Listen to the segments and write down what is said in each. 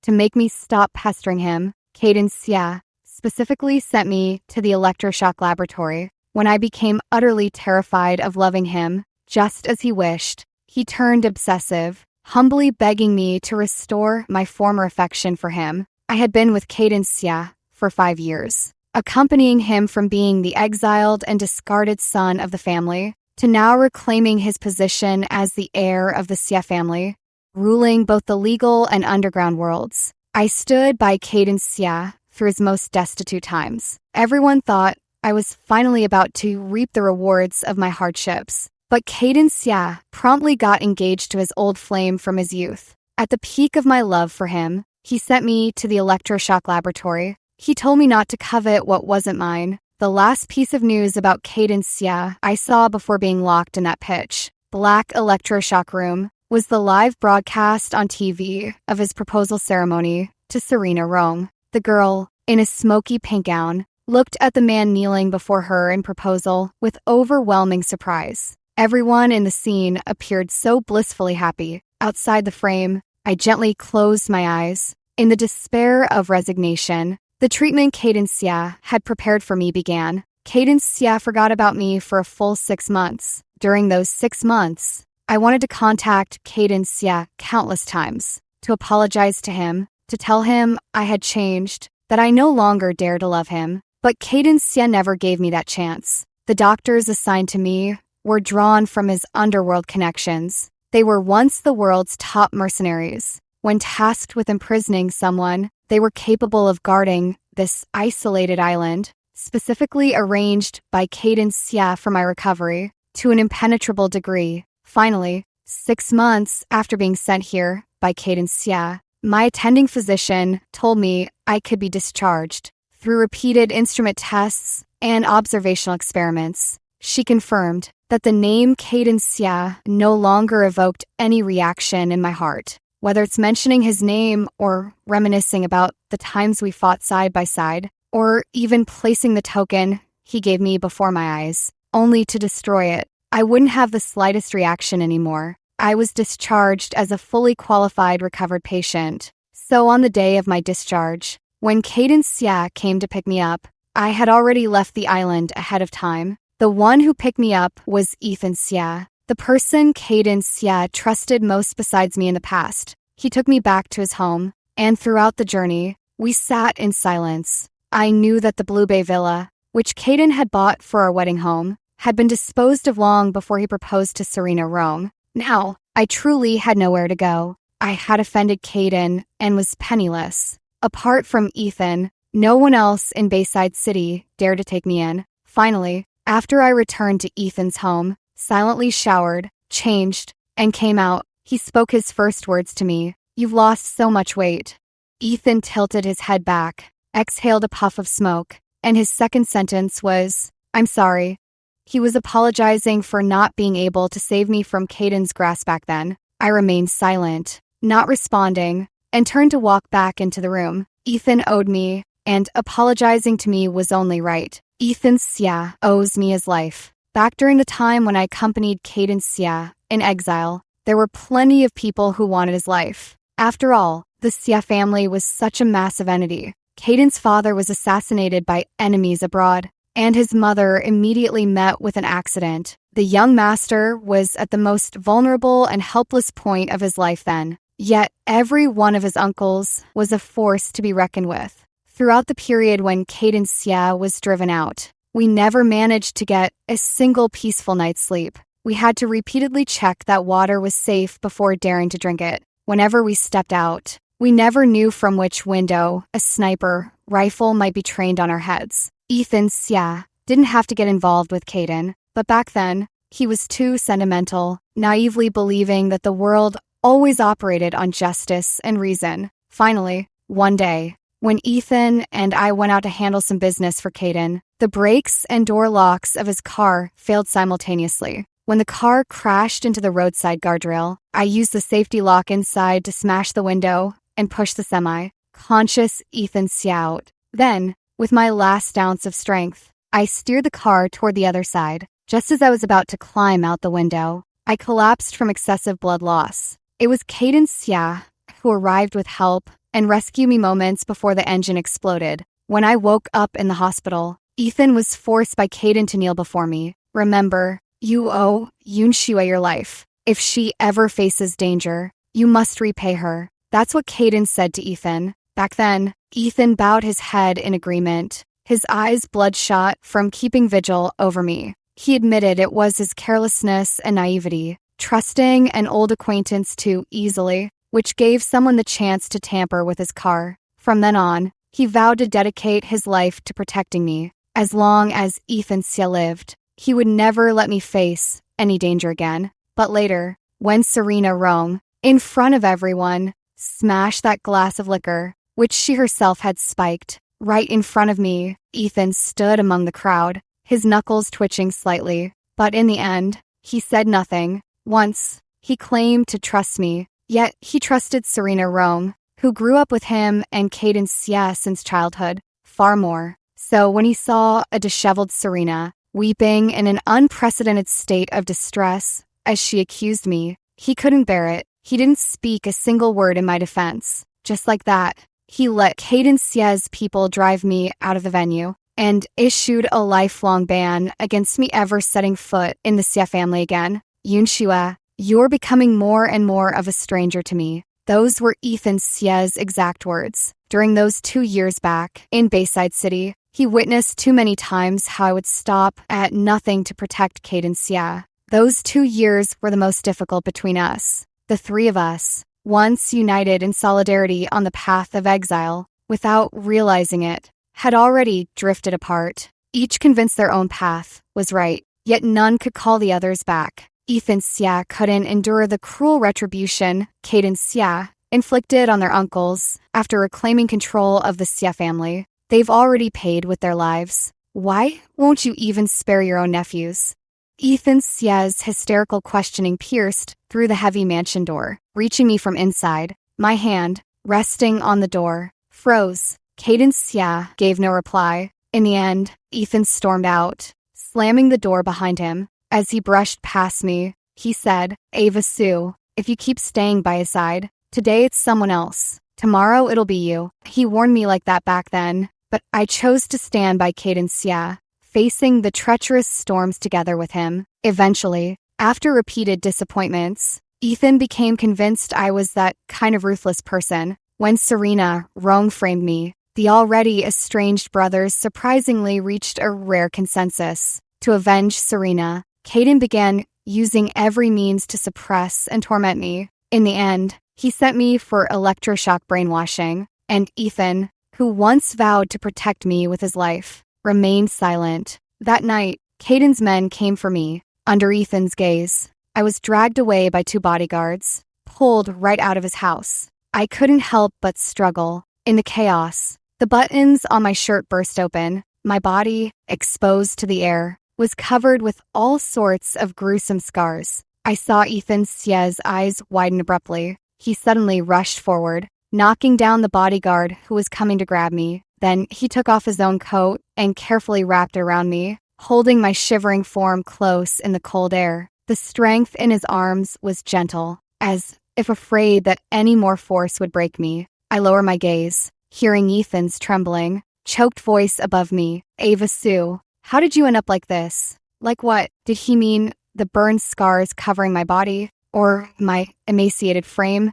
to make me stop pestering him, Caden Xia specifically sent me to the electroshock laboratory. When I became utterly terrified of loving him, just as he wished, he turned obsessive, humbly begging me to restore my former affection for him. I had been with Caden Xia for 5 years, accompanying him from being the exiled and discarded son of the family to now reclaiming his position as the heir of the Xia family, ruling both the legal and underground worlds. I stood by Caden Xia through his most destitute times. Everyone thought I was finally about to reap the rewards of my hardships, but Caden Xia promptly got engaged to his old flame from his youth. At the peak of my love for him, he sent me to the electroshock laboratory. He told me not to covet what wasn't mine. The last piece of news about Caden Xia I saw before being locked in that pitch black electroshock room was the live broadcast on TV of his proposal ceremony to Serena Rome. The girl, in a smoky pink gown, looked at the man kneeling before her in proposal with overwhelming surprise. Everyone in the scene appeared so blissfully happy. Outside the frame, I gently closed my eyes. In the despair of resignation, the treatment Caden Xia had prepared for me began. Caden Xia forgot about me for a full 6 months. During those 6 months, I wanted to contact Caden Xia countless times, to apologize to him, to tell him I had changed, that I no longer dared to love him. But Caden Xia never gave me that chance. The doctors assigned to me were drawn from his underworld connections. They were once the world's top mercenaries. When tasked with imprisoning someone, they were capable of guarding this isolated island, specifically arranged by Caden Xia for my recovery, to an impenetrable degree. Finally, 6 months after being sent here by Caden Xia, my attending physician told me I could be discharged. Through repeated instrument tests and observational experiments, she confirmed that the name Caden Xia no longer evoked any reaction in my heart. Whether it's mentioning his name or reminiscing about the times we fought side by side, or even placing the token he gave me before my eyes, only to destroy it, I wouldn't have the slightest reaction anymore. I was discharged as a fully qualified recovered patient. So on the day of my discharge, when Caden Xia came to pick me up, I had already left the island ahead of time. The one who picked me up was Ethan Xia, the person Caden Xia trusted most besides me in the past. He took me back to his home, and throughout the journey, we sat in silence. I knew that the Blue Bay Villa, which Caden had bought for our wedding home, had been disposed of long before he proposed to Serena Rome. Now, I truly had nowhere to go. I had offended Caden and was penniless. Apart from Ethan, no one else in Bayside City dared to take me in. Finally, after I returned to Ethan's home, silently showered, changed, and came out, he spoke his first words to me. "You've lost so much weight." Ethan tilted his head back, exhaled a puff of smoke, and his second sentence was, "I'm sorry." He was apologizing for not being able to save me from Caden's grasp back then. I remained silent, not responding, and turned to walk back into the room. Ethan owed me, and apologizing to me was only right. Ethan Xia owes me his life. Back during the time when I accompanied Caden Xia in exile, there were plenty of people who wanted his life. After all, the Xia family was such a massive entity. Caden's father was assassinated by enemies abroad, and his mother immediately met with an accident. The young master was at the most vulnerable and helpless point of his life then. Yet every one of his uncles was a force to be reckoned with. Throughout the period when Caden Xia was driven out, we never managed to get a single peaceful night's sleep. We had to repeatedly check that water was safe before daring to drink it. Whenever we stepped out, we never knew from which window a sniper rifle might be trained on our heads. Ethan Xia didn't have to get involved with Caden, but back then, he was too sentimental, naively believing that the world always operated on justice and reason. Finally, one day, when Ethan and I went out to handle some business for Caden, the brakes and door locks of his car failed simultaneously. When the car crashed into the roadside guardrail, I used the safety lock inside to smash the window and push the semi-conscious Ethan Xia out. Then, with my last ounce of strength, I steered the car toward the other side. Just as I was about to climb out the window, I collapsed from excessive blood loss. It was Caden Xia who arrived with help and rescue me moments before the engine exploded. When I woke up in the hospital, Ethan was forced by Caden to kneel before me. Remember, you owe Yunshua your life. If she ever faces danger, you must repay her. That's what Caden said to Ethan. Back then, Ethan bowed his head in agreement, his eyes bloodshot from keeping vigil over me. He admitted it was his carelessness and naivety, trusting an old acquaintance too easily, which gave someone the chance to tamper with his car. From then on, he vowed to dedicate his life to protecting me. As long as Ethan Xia lived, he would never let me face any danger again. But later, when Serena Rome, in front of everyone, smashed that glass of liquor, which she herself had spiked, right in front of me, Ethan stood among the crowd, his knuckles twitching slightly. But in the end, he said nothing. Once, he claimed to trust me, yet he trusted Serena Rome, who grew up with him and Caden Xia since childhood, far more. So when he saw a disheveled Serena, weeping in an unprecedented state of distress as she accused me, he couldn't bear it. He didn't speak a single word in my defense. Just like that, he let Caden Xia's people drive me out of the venue and issued a lifelong ban against me ever setting foot in the Xia family again. Yunshua, you're becoming more and more of a stranger to me. Those were Ethan Xia's exact words. During those 2 years back in Bayside City, he witnessed too many times how I would stop at nothing to protect Caden Xia. Those 2 years were the most difficult between us. The three of us, once united in solidarity on the path of exile, without realizing it, had already drifted apart. Each convinced their own path was right, yet none could call the others back. Ethan Xia couldn't endure the cruel retribution Caden Xia inflicted on their uncles after reclaiming control of the Xia family. They've already paid with their lives. Why won't you even spare your own nephews? Ethan Xia's hysterical questioning pierced through the heavy mansion door, reaching me from inside. My hand, resting on the door, froze. Caden Xia gave no reply. In the end, Ethan stormed out, slamming the door behind him. As he brushed past me, he said, "Ava Sue, if you keep staying by his side, today it's someone else. Tomorrow it'll be you." He warned me like that back then, but I chose to stand by Caden Xia, facing the treacherous storms together with him. Eventually, after repeated disappointments, Ethan became convinced I was that kind of ruthless person. When Serena Rome framed me, the already estranged brothers surprisingly reached a rare consensus. To avenge Serena, Caden began using every means to suppress and torment me. In the end, he sent me for electroshock brainwashing, and Ethan, who once vowed to protect me with his life, remained silent. That night, Caden's men came for me. Under Ethan's gaze, I was dragged away by 2 bodyguards, pulled right out of his house. I couldn't help but struggle. In the chaos, the buttons on my shirt burst open. My body, exposed to the air, was covered with all sorts of gruesome scars. I saw Ethan Xia's eyes widen abruptly. He suddenly rushed forward, knocking down the bodyguard who was coming to grab me. Then he took off his own coat and carefully wrapped it around me, holding my shivering form close in the cold air. The strength in his arms was gentle, as if afraid that any more force would break me. I lower my gaze, hearing Ethan's trembling, choked voice above me. "Ava Sue, how did you end up like this?" Like what? Did he mean the burn scars covering my body? Or my emaciated frame?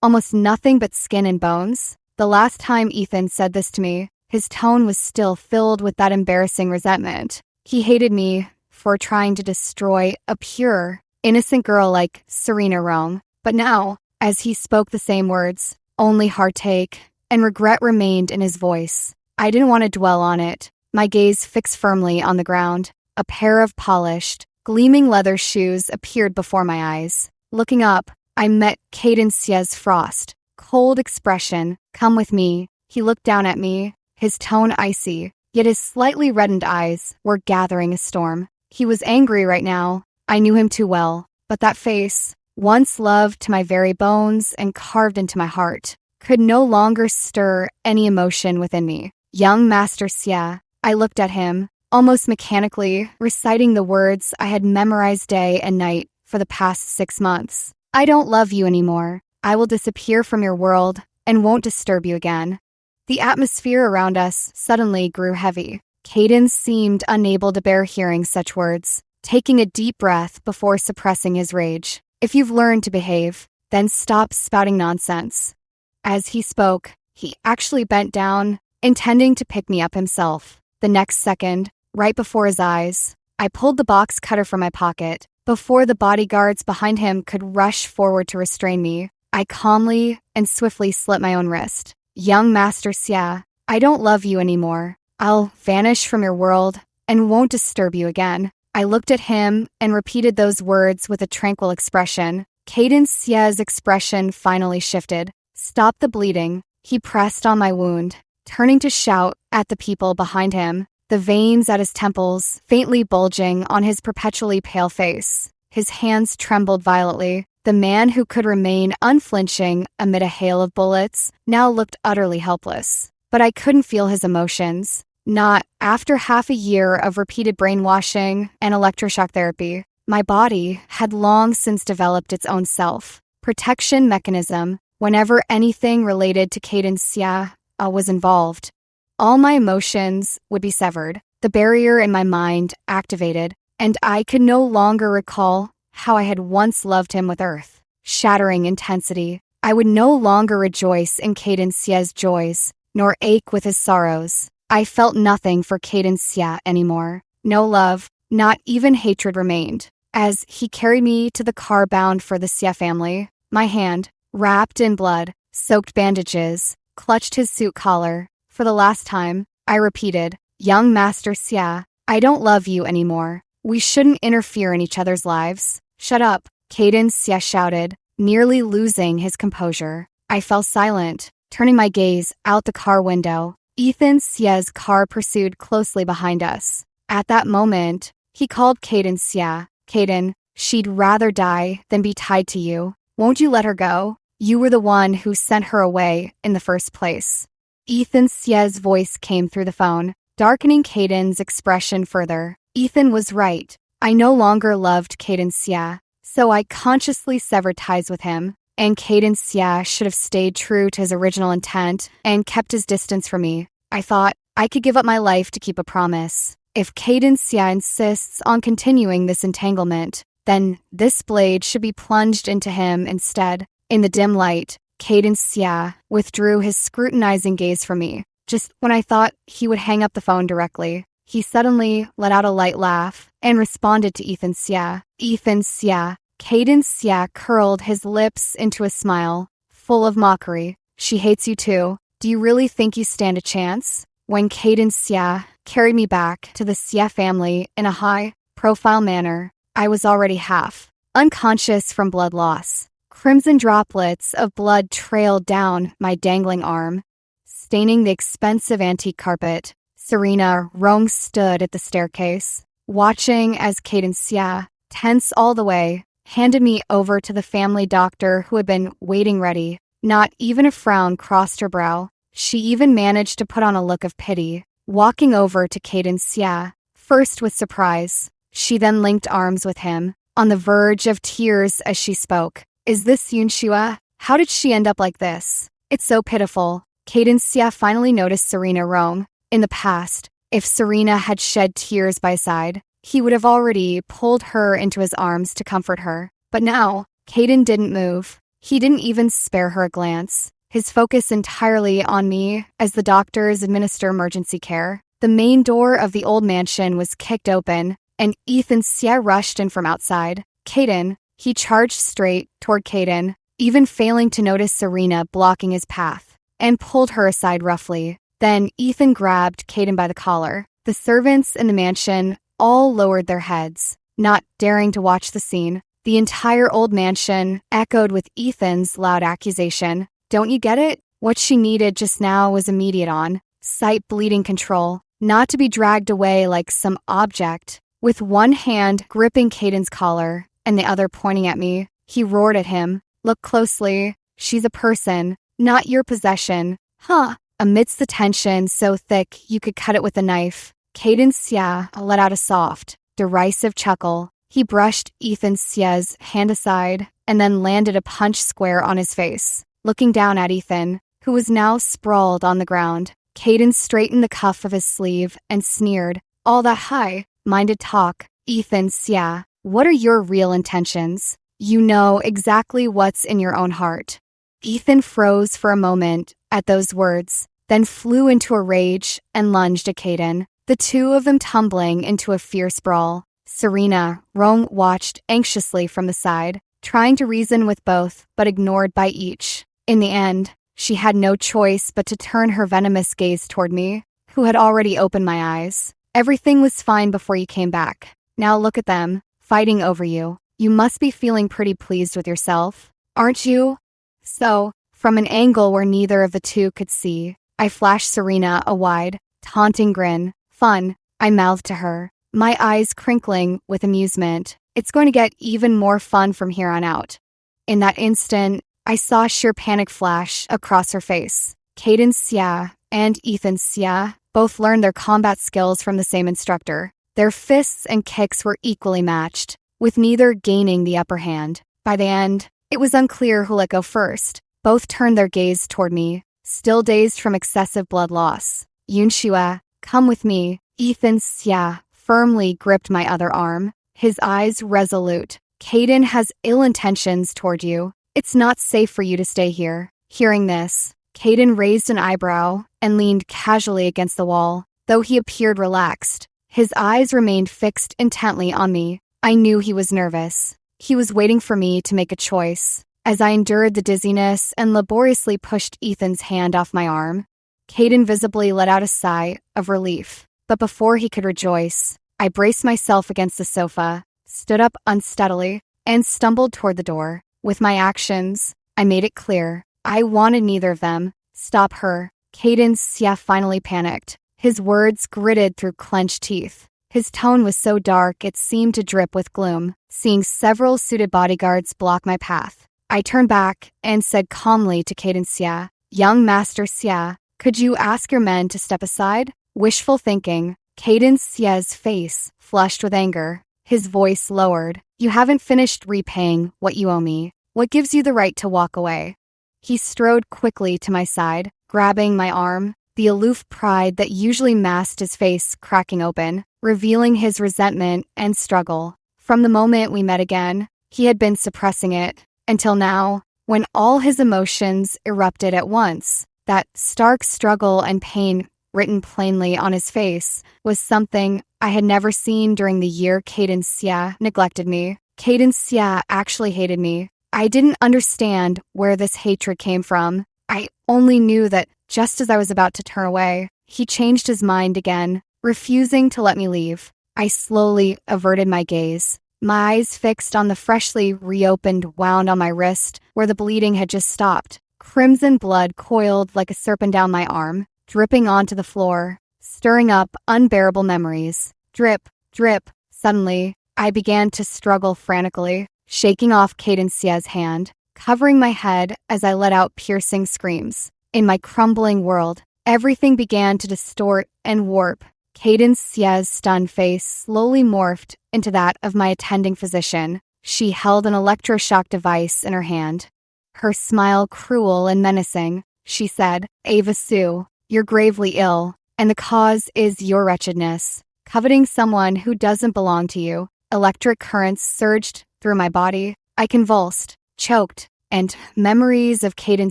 Almost nothing but skin and bones? The last time Ethan said this to me, his tone was still filled with that embarrassing resentment. He hated me for trying to destroy a pure, innocent girl like Serena Rome. But now, as he spoke the same words, only heartache and regret remained in his voice. I didn't want to dwell on it. My gaze fixed firmly on the ground. A pair of polished, gleaming leather shoes appeared before my eyes. Looking up, I met Caden Xia's frost, cold expression. "Come with me." He looked down at me, his tone icy, yet his slightly reddened eyes were gathering a storm. He was angry right now. I knew him too well, but that face, once loved to my very bones and carved into my heart, could no longer stir any emotion within me. Young Master Xia, I looked at him, almost mechanically, reciting the words I had memorized day and night for the past 6 months. "I don't love you anymore. I will disappear from your world and won't disturb you again." The atmosphere around us suddenly grew heavy. Caden seemed unable to bear hearing such words, taking a deep breath before suppressing his rage. "If you've learned to behave, then stop spouting nonsense." As he spoke, he actually bent down, intending to pick me up himself. The next second, right before his eyes, I pulled the box cutter from my pocket. Before the bodyguards behind him could rush forward to restrain me, I calmly and swiftly slit my own wrist. "Young Master Xia, I don't love you anymore. I'll vanish from your world and won't disturb you again." I looked at him and repeated those words with a tranquil expression. Caden Xia's expression finally shifted. "Stop the bleeding." He pressed on my wound, turning to shout at the people behind him, the veins at his temples faintly bulging on his perpetually pale face. His hands trembled violently. The man who could remain unflinching amid a hail of bullets now looked utterly helpless. But I couldn't feel his emotions. Not after half a year of repeated brainwashing and electroshock therapy. My body had long since developed its own self-protection mechanism whenever anything related to Caden Xia was involved. All my emotions would be severed, the barrier in my mind activated, and I could no longer recall how I had once loved him with earth-shattering intensity. I would no longer rejoice in Caden Xia's joys, nor ache with his sorrows. I felt nothing for Caden Xia anymore. No love, not even hatred remained. As he carried me to the car bound for the Xia family, my hand, wrapped in blood-soaked bandages, clutched his suit collar. For the last time, I repeated, "Young Master Xia, I don't love you anymore. We shouldn't interfere in each other's lives." "Shut up," Caden Xia shouted, nearly losing his composure. I fell silent, turning my gaze out the car window. Ethan Xia's car pursued closely behind us. At that moment, he called Caden Xia. "Caden, she'd rather die than be tied to you. Won't you let her go? You were the one who sent her away in the first place." Ethan Xia's voice came through the phone, darkening Caden's expression further. Ethan was right. I no longer loved Caden Xia, so I consciously severed ties with him, and Caden Xia should have stayed true to his original intent and kept his distance from me. I thought I could give up my life to keep a promise. If Caden Xia insists on continuing this entanglement, then this blade should be plunged into him instead. In the dim light, Caden Xia withdrew his scrutinizing gaze from me. Just when I thought he would hang up the phone directly, he suddenly let out a light laugh and responded to Ethan Xia. "Ethan Xia." Caden Xia curled his lips into a smile, full of mockery. "She hates you too. Do you really think you stand a chance?" When Caden Xia carried me back to the Xia family in a high-profile manner, I was already half unconscious from blood loss. Crimson droplets of blood trailed down my dangling arm, staining the expensive antique carpet. Serena Rong stood at the staircase, watching as Caden Xia, tense all the way, handed me over to the family doctor who had been waiting ready. Not even a frown crossed her brow. She even managed to put on a look of pity, walking over to Caden Xia, first with surprise. She then linked arms with him, on the verge of tears as she spoke. "Is this Yunxua? How did she end up like this? It's so pitiful." Caden Xia finally noticed Serena Rome. In the past, if Serena had shed tears by his side, he would have already pulled her into his arms to comfort her. But now, Caden didn't move. He didn't even spare her a glance, his focus entirely on me as the doctors administer emergency care. The main door of the old mansion was kicked open, and Ethan Xia rushed in from outside. "Caden." He charged straight toward Caden, even failing to notice Serena blocking his path, and pulled her aside roughly. Then Ethan grabbed Caden by the collar. The servants in the mansion all lowered their heads, not daring to watch the scene. The entire old mansion echoed with Ethan's loud accusation. "Don't you get it? What she needed just now was immediate on-sight bleeding control, not to be dragged away like some object." With one hand gripping Caden's collar and the other pointing at me, he roared at him, "Look closely. She's a person, not your possession." "Huh." Amidst the tension so thick you could cut it with a knife, Caden Xia let out a soft, derisive chuckle. He brushed Ethan Xia's hand aside and then landed a punch square on his face. Looking down at Ethan, who was now sprawled on the ground. Caden straightened the cuff of his sleeve and sneered. All that high-minded talk, Ethan Xia. What are your real intentions? You know exactly what's in your own heart. Ethan froze for a moment at those words, then flew into a rage and lunged at Caden, the two of them tumbling into a fierce brawl. Serena, Rome watched anxiously from the side, trying to reason with both, but ignored by each. In the end, she had no choice but to turn her venomous gaze toward me, who had already opened my eyes. Everything was fine before you came back. Now look at them, fighting over you. You must be feeling pretty pleased with yourself, aren't you? So, from an angle where neither of the two could see, I flashed Serena a wide, taunting grin. Fun, I mouthed to her, my eyes crinkling with amusement. It's going to get even more fun from here on out. In that instant, I saw sheer panic flash across her face. Caden Xia and Ethan Xia both learned their combat skills from the same instructor. Their fists and kicks were equally matched, with neither gaining the upper hand. By the end, it was unclear who let go first. Both turned their gaze toward me, still dazed from excessive blood loss. Yunxue, come with me. Ethan Xia firmly gripped my other arm, his eyes resolute. Caden has ill intentions toward you. It's not safe for you to stay here. Hearing this, Caden raised an eyebrow and leaned casually against the wall, though he appeared relaxed. His eyes remained fixed intently on me. I knew he was nervous. He was waiting for me to make a choice. As I endured the dizziness and laboriously pushed Ethan's hand off my arm, Caden visibly let out a sigh of relief. But before he could rejoice, I braced myself against the sofa, stood up unsteadily, and stumbled toward the door. With my actions, I made it clear. I wanted neither of them. Stop her. Caden Xia finally panicked. His words gritted through clenched teeth. His tone was so dark it seemed to drip with gloom. Seeing several suited bodyguards block my path, I turned back and said calmly to Caden Xia, Young Master Xia, could you ask your men to step aside? Wishful thinking. Caden Xia's face flushed with anger. His voice lowered. You haven't finished repaying what you owe me. What gives you the right to walk away? He strode quickly to my side, grabbing my arm, the aloof pride that usually masked his face cracking open, revealing his resentment and struggle. From the moment we met again, he had been suppressing it, until now, when all his emotions erupted at once. That stark struggle and pain written plainly on his face was something I had never seen during the year Caden Xia neglected me. Caden Xia actually hated me. I didn't understand where this hatred came from. I only knew that just as I was about to turn away, he changed his mind again, refusing to let me leave. I slowly averted my gaze, my eyes fixed on the freshly reopened wound on my wrist where the bleeding had just stopped. Crimson blood coiled like a serpent down my arm, dripping onto the floor, stirring up unbearable memories. Drip, drip. Suddenly, I began to struggle frantically, shaking off Caden Xia's hand, covering my head as I let out piercing screams. In my crumbling world, everything began to distort and warp. Caden Xia's stunned face slowly morphed into that of my attending physician. She held an electroshock device in her hand. Her smile cruel and menacing, she said, Ava Sue, you're gravely ill, and the cause is your wretchedness. Coveting someone who doesn't belong to you. Electric currents surged through my body. I convulsed, choked, and memories of Caden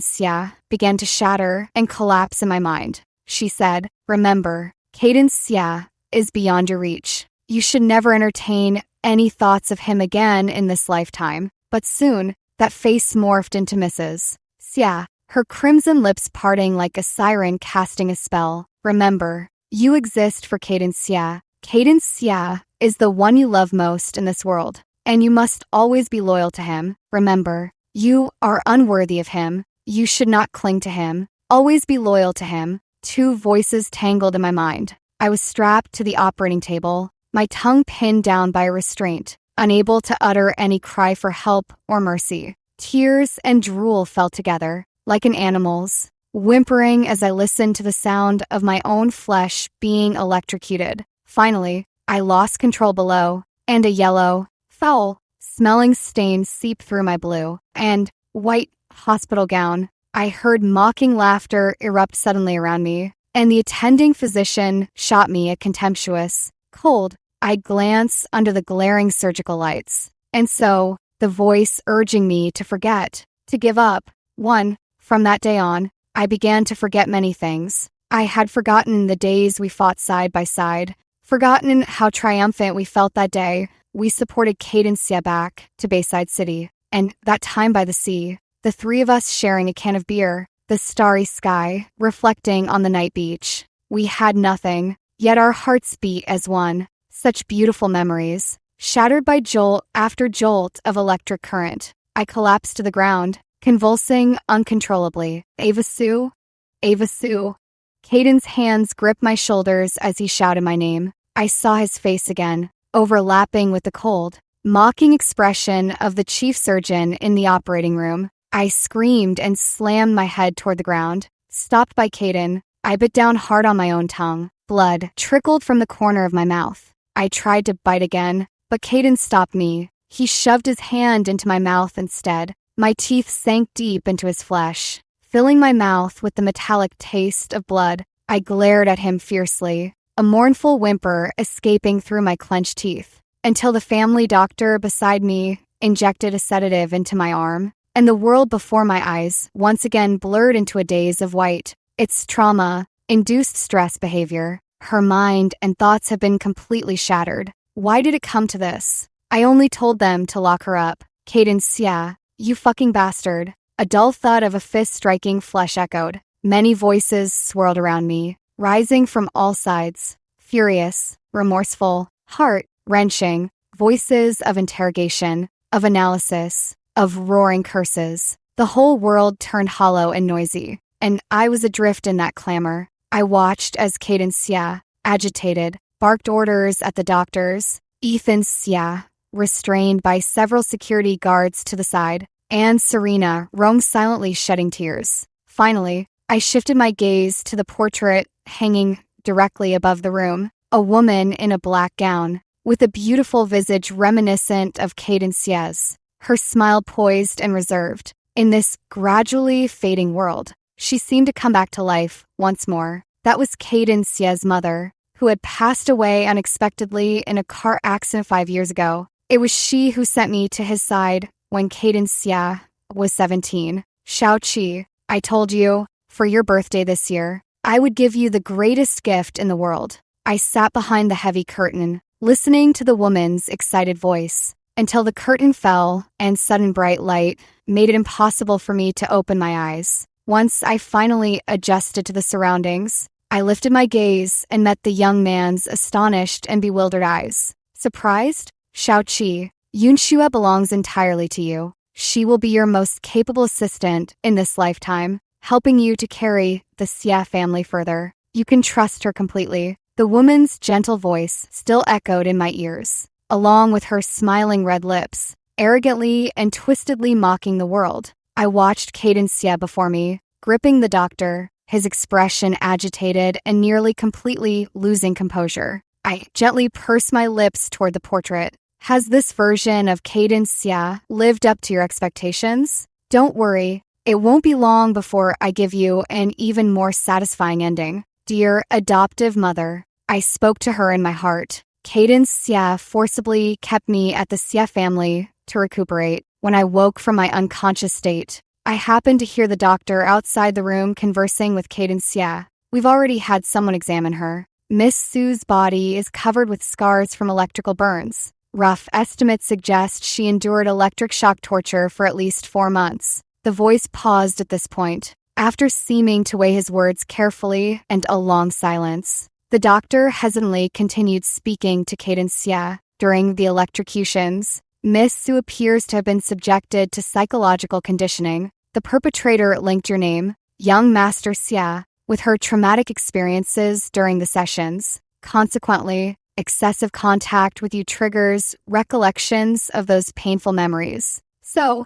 Xia began to shatter and collapse in my mind. She said, remember, Caden Xia is beyond your reach. You should never entertain any thoughts of him again in this lifetime. But soon, that face morphed into Mrs. Xia, her crimson lips parting like a siren casting a spell. Remember, you exist for Caden Xia. Caden Xia is the one you love most in this world, and you must always be loyal to him. Remember, you are unworthy of him. You should not cling to him. Always be loyal to him. Two voices tangled in my mind. I was strapped to the operating table, my tongue pinned down by a restraint, unable to utter any cry for help or mercy. Tears and drool fell together, like an animal's, whimpering as I listened to the sound of my own flesh being electrocuted. Finally, I lost control below, and a yellow, foul, smelling stain seeped through my blue and white hospital gown. I heard mocking laughter erupt suddenly around me, and the attending physician shot me a contemptuous, cold, eyed glance under the glaring surgical lights. And so, the voice urging me to forget, to give up. From that day on, I began to forget many things. I had forgotten the days we fought side by side, forgotten how triumphant we felt that day we supported Kate and Sia back to Bayside City, and that time by the sea, the three of us sharing a can of beer, the starry sky reflecting on the night beach. We had nothing, yet our hearts beat as one. Such beautiful memories, shattered by jolt after jolt of electric current. I collapsed to the ground, convulsing uncontrollably. Ava Sue? Ava Sue. Caden's hands gripped my shoulders as he shouted my name. I saw his face again, overlapping with the cold, mocking expression of the chief surgeon in the operating room. I screamed and slammed my head toward the ground. Stopped by Caden, I bit down hard on my own tongue. Blood trickled from the corner of my mouth. I tried to bite again, but Caden stopped me. He shoved his hand into my mouth instead. My teeth sank deep into his flesh, filling my mouth with the metallic taste of blood. I glared at him fiercely, a mournful whimper escaping through my clenched teeth, until the family doctor beside me injected a sedative into my arm, and the world before my eyes once again blurred into a daze of white. It's trauma-induced stress behavior. Her mind and thoughts have been completely shattered. Why did it come to this? I only told them to lock her up. Caden Sia, you fucking bastard. A dull thud of a fist striking flesh echoed. Many voices swirled around me, rising from all sides. Furious, remorseful, heart-wrenching. Voices of interrogation, of analysis, of roaring curses. The whole world turned hollow and noisy, and I was adrift in that clamor. I watched as Caden Sia, agitated, barked orders at the doctors. Ethan Sia, restrained by several security guards to the side, and Serena roamed silently, shedding tears. Finally, I shifted my gaze to the portrait hanging directly above the room, a woman in a black gown, with a beautiful visage reminiscent of Caden Sia's, her smile poised and reserved. In this gradually fading world, she seemed to come back to life once more. That was Caden Sia's mother, who had passed away unexpectedly in a car accident 5 years ago. It was she who sent me to his side when Caden Sia was 17. Shao-Chi, I told you, for your birthday this year, I would give you the greatest gift in the world. I sat behind the heavy curtain, listening to the woman's excited voice, until the curtain fell and sudden bright light made it impossible for me to open my eyes. Once I finally adjusted to the surroundings, I lifted my gaze and met the young man's astonished and bewildered eyes. Surprised? Shao-Chi, Yunxua belongs entirely to you. She will be your most capable assistant in this lifetime, helping you to carry the Xia family further. You can trust her completely. The woman's gentle voice still echoed in my ears, along with her smiling red lips, arrogantly and twistedly mocking the world. I watched Caden Xia before me, gripping the doctor, his expression agitated and nearly completely losing composure. I gently pursed my lips toward the portrait. Has this version of Caden Xia lived up to your expectations? Don't worry, it won't be long before I give you an even more satisfying ending. Dear adoptive mother, I spoke to her in my heart. Caden Xia forcibly kept me at the Xia family to recuperate. When I woke from my unconscious state, I happened to hear the doctor outside the room conversing with Caden Xia. We've already had someone examine her. Miss Sue's body is covered with scars from electrical burns. Rough estimates suggest she endured electric shock torture for at least 4 months. The voice paused at this point, after seeming to weigh his words carefully and a long silence. The doctor hesitantly continued speaking to Caden Xia. During the electrocutions, Miss Sue appears to have been subjected to psychological conditioning. The perpetrator linked your name, young Master Xia, with her traumatic experiences during the sessions. Consequently, excessive contact with you triggers recollections of those painful memories. So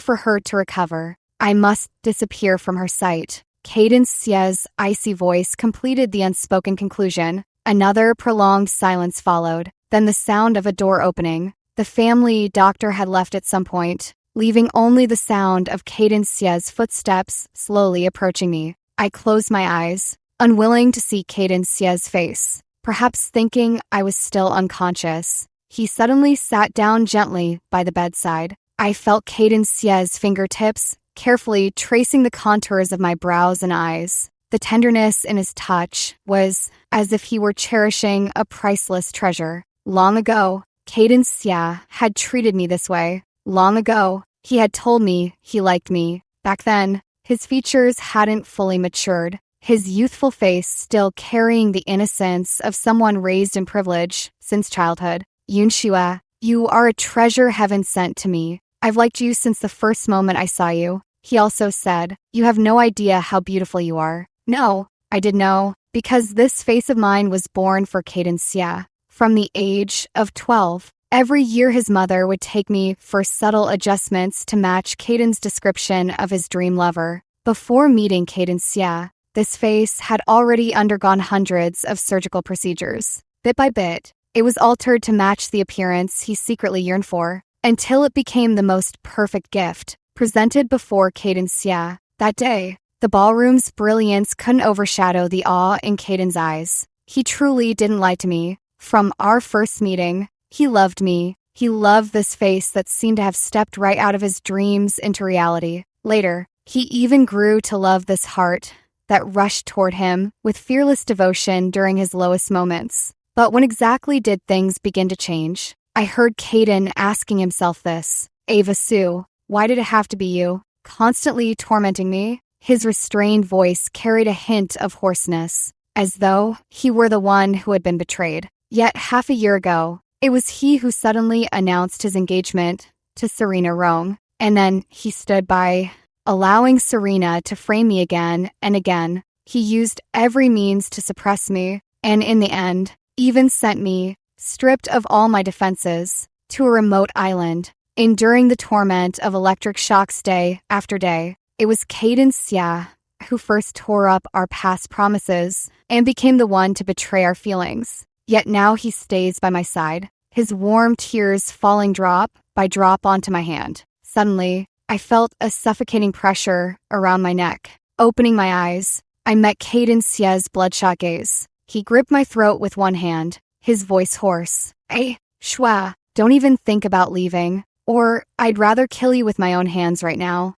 for her to recover, I must disappear from her sight. Caden Xia's icy voice completed the unspoken conclusion. Another prolonged silence followed, then the sound of a door opening. The family doctor had left at some point, leaving only the sound of Cadencia's footsteps slowly approaching me. I closed my eyes, unwilling to see Cadencia's face, perhaps thinking I was still unconscious. He suddenly sat down gently by the bedside. I felt Cadencia's fingertips carefully tracing the contours of my brows and eyes. The tenderness in his touch was as if he were cherishing a priceless treasure. Long ago, Cadencia had treated me this way. Long ago, he had told me he liked me. Back then, his features hadn't fully matured, his youthful face still carrying the innocence of someone raised in privilege since childhood. Yunxue, you are a treasure heaven sent to me. I've liked you since the first moment I saw you. He also said, you have no idea how beautiful you are. No, I did know, because this face of mine was born for Cadencia. From the age of 12, every year his mother would take me for subtle adjustments to match Caden's description of his dream lover. Before meeting Cadencia, this face had already undergone hundreds of surgical procedures. Bit by bit, it was altered to match the appearance he secretly yearned for, until it became the most perfect gift, presented before Cadencia. That day, the ballroom's brilliance couldn't overshadow the awe in Caden's eyes. He truly didn't lie to me. From our first meeting, he loved me. He loved this face that seemed to have stepped right out of his dreams into reality. Later, he even grew to love this heart that rushed toward him with fearless devotion during his lowest moments. But when exactly did things begin to change? I heard Caden asking himself this. Ava Sue, why did it have to be you? Constantly tormenting me? His restrained voice carried a hint of hoarseness, as though he were the one who had been betrayed. Yet half a year ago, it was he who suddenly announced his engagement to Serena Rome, and then he stood by, allowing Serena to frame me again and again. He used every means to suppress me, and in the end, even sent me, stripped of all my defenses, to a remote island, enduring the torment of electric shocks day after day. It was Cadencia who first tore up our past promises and became the one to betray our feelings. Yet now he stays by my side, his warm tears falling drop by drop onto my hand. Suddenly, I felt a suffocating pressure around my neck. Opening my eyes, I met Cadencia's bloodshot gaze. He gripped my throat with one hand, his voice hoarse. Hey, Shua, don't even think about leaving, or I'd rather kill you with my own hands right now.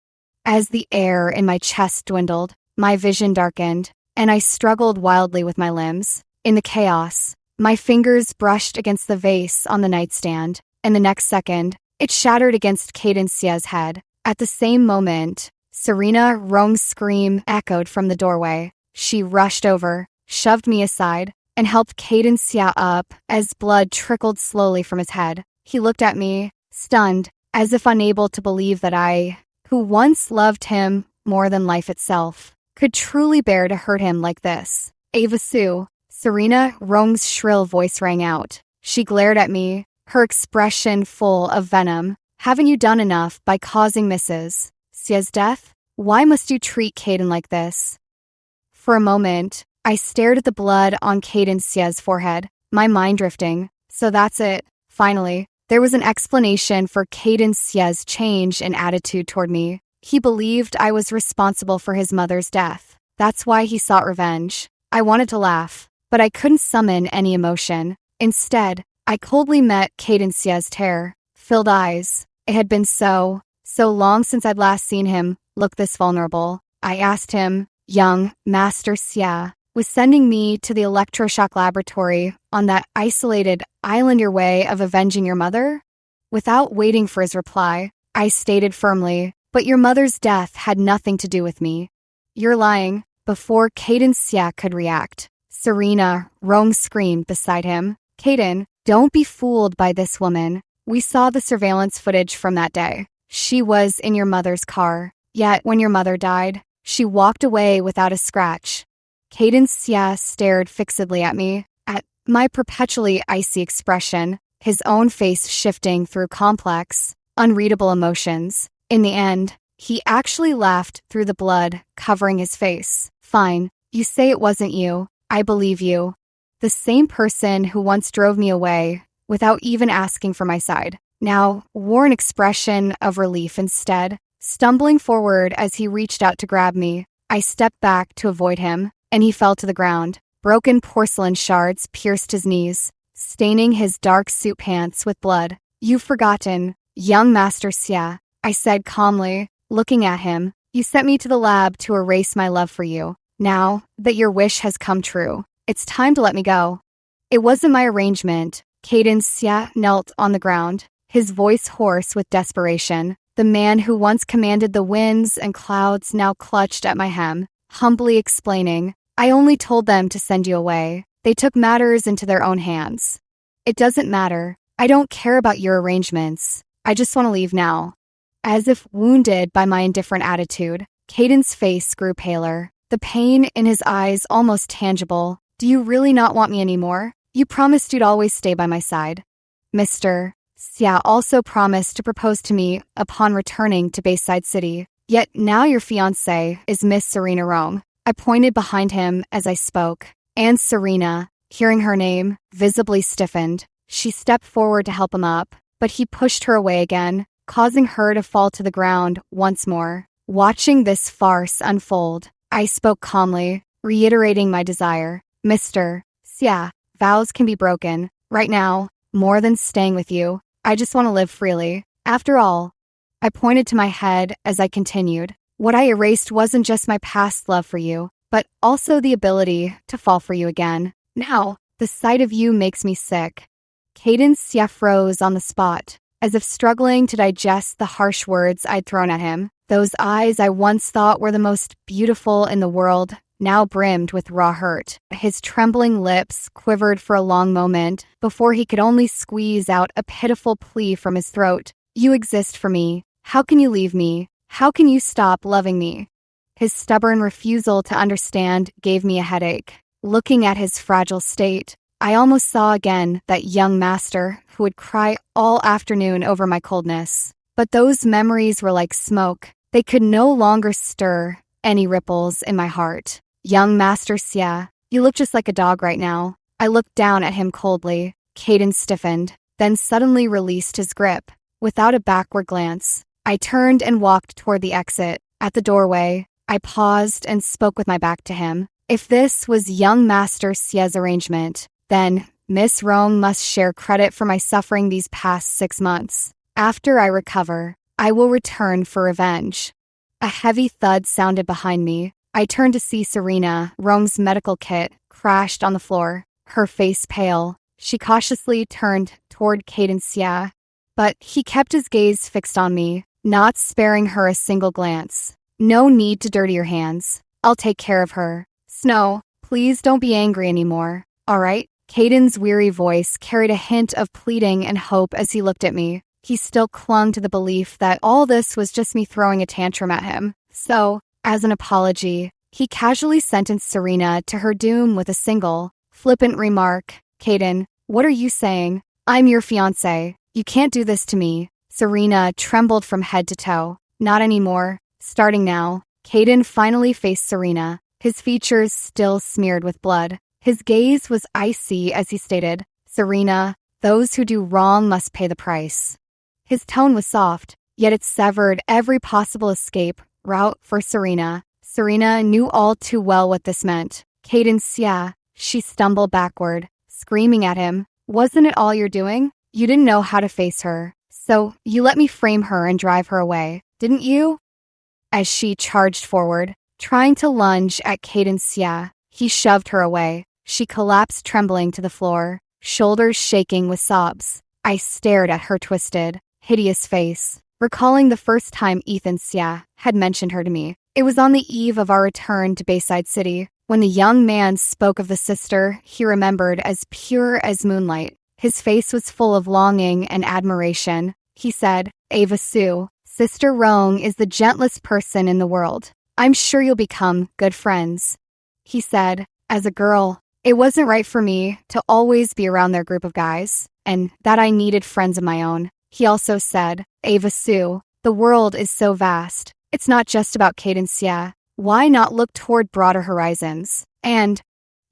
As the air in my chest dwindled, my vision darkened, and I struggled wildly with my limbs. In the chaos, my fingers brushed against the vase on the nightstand, and the next second, it shattered against Cadencia's head. At the same moment, Serena Rome's scream echoed from the doorway. She rushed over, shoved me aside, and helped Cadencia up as blood trickled slowly from his head. He looked at me, stunned, as if unable to believe that I, who once loved him more than life itself, could truly bear to hurt him like this. Ava Sue, Serena Rome's shrill voice rang out. She glared at me, her expression full of venom. Haven't you done enough by causing Mrs. Xia's death? Why must you treat Caden like this? For a moment, I stared at the blood on Cadencia's forehead, my mind drifting. So that's it. Finally, there was an explanation for Cadencia's change in attitude toward me. He believed I was responsible for his mother's death. That's why he sought revenge. I wanted to laugh, but I couldn't summon any emotion. Instead, I coldly met Cadencia's terror-filled eyes. It had been so long since I'd last seen him look this vulnerable. I asked him, young Master Xia was sending me to the electroshock laboratory on that isolated island your way of avenging your mother? Without waiting for his reply, I stated firmly, but your mother's death had nothing to do with me. You're lying. Before Cadencia could react, Serena Rome screamed beside him. Caden, don't be fooled by this woman. We saw the surveillance footage from that day. She was in your mother's car. Yet when your mother died, she walked away without a scratch. Cadencia stared fixedly at me, at my perpetually icy expression, his own face shifting through complex, unreadable emotions. In the end, he actually laughed through the blood covering his face. Fine, you say it wasn't you. I believe you. The same person who once drove me away without even asking for my side. now wore an expression of relief instead, stumbling forward as he reached out to grab me. I stepped back to avoid him, and he fell to the ground. Broken porcelain shards pierced his knees, staining his dark suit pants with blood. "You've forgotten, young Master Xia," I said calmly, looking at him. "You sent me to the lab to erase my love for you. Now that your wish has come true, it's time to let me go." It wasn't my arrangement. Caden Xia knelt on the ground, his voice hoarse with desperation. The man who once commanded the winds and clouds now clutched at my hem, humbly explaining, "I only told them to send you away. They took matters into their own hands. It doesn't matter. I don't care about your arrangements. I just want to leave now." As if wounded by my indifferent attitude, Caden's face grew paler, the pain in his eyes almost tangible. "Do you really not want me anymore? You promised you'd always stay by my side." Mr. Xia also promised to propose to me upon returning to Bayside City. Yet now your fiancée is Miss Serena Rome. I pointed behind him as I spoke, and Serena, hearing her name, visibly stiffened. She stepped forward to help him up, but he pushed her away again, causing her to fall to the ground once more. Watching this farce unfold, I spoke calmly, reiterating my desire. "Mr. Xia, vows can be broken. Right now, more than staying with you, I just want to live freely. After all," I pointed to my head as I continued, "what I erased wasn't just my past love for you, but also the ability to fall for you again. Now, the sight of you makes me sick." Caden Xia froze on the spot, as if struggling to digest the harsh words I'd thrown at him. Those eyes I once thought were the most beautiful in the world now brimmed with raw hurt. His trembling lips quivered for a long moment before he could only squeeze out a pitiful plea from his throat. "You exist for me. How can you leave me? How can you stop loving me?" His stubborn refusal to understand gave me a headache. Looking at his fragile state, I almost saw again that young master who would cry all afternoon over my coldness. But those memories were like smoke. They could no longer stir any ripples in my heart. "Young Master Xia, you look just like a dog right now." I looked down at him coldly. Caden stiffened, then suddenly released his grip. Without a backward glance, I turned and walked toward the exit. At the doorway, I paused and spoke with my back to him. If this was young Master Xia's arrangement, then Miss Rome must share credit for my suffering these past 6 months. After I recover, I will return for revenge. A heavy thud sounded behind me. I turned to see Serena, Rome's medical kit, crashed on the floor, her face pale. She cautiously turned toward Caden Xia, but he kept his gaze fixed on me, not sparing her a single glance. "No need to dirty your hands. I'll take care of her. Snow, please don't be angry anymore, all right?" Caden's weary voice carried a hint of pleading and hope as he looked at me. He still clung to the belief that all this was just me throwing a tantrum at him. So, as an apology, he casually sentenced Serena to her doom with a single, flippant remark. "Caden, what are you saying? I'm your fiancé. You can't do this to me." Serena trembled from head to toe. "Not anymore. Starting now." Caden finally faced Serena, his features still smeared with blood. His gaze was icy as he stated, "Serena, those who do wrong must pay the price." His tone was soft, yet it severed every possible escape route for Serena. Serena knew all too well what this meant. "Caden Xia," she stumbled backward, screaming at him. "Wasn't it all you're doing? You didn't know how to face her, so you let me frame her and drive her away, didn't you?" As she charged forward, trying to lunge at Caden Xia, he shoved her away. She collapsed trembling to the floor, shoulders shaking with sobs. I stared at her twisted, hideous face, recalling the first time Ethan Xia had mentioned her to me. It was on the eve of our return to Bayside City, when the young man spoke of the sister he remembered as pure as moonlight. His face was full of longing and admiration. He said, "Ava Sue, Sister Rome is the gentlest person in the world. I'm sure you'll become good friends." He said, "As a girl, it wasn't right for me to always be around their group of guys, and that I needed friends of my own." He also said, "Ava Sue, the world is so vast. It's not just about Caden Xia. Why not look toward broader horizons?" And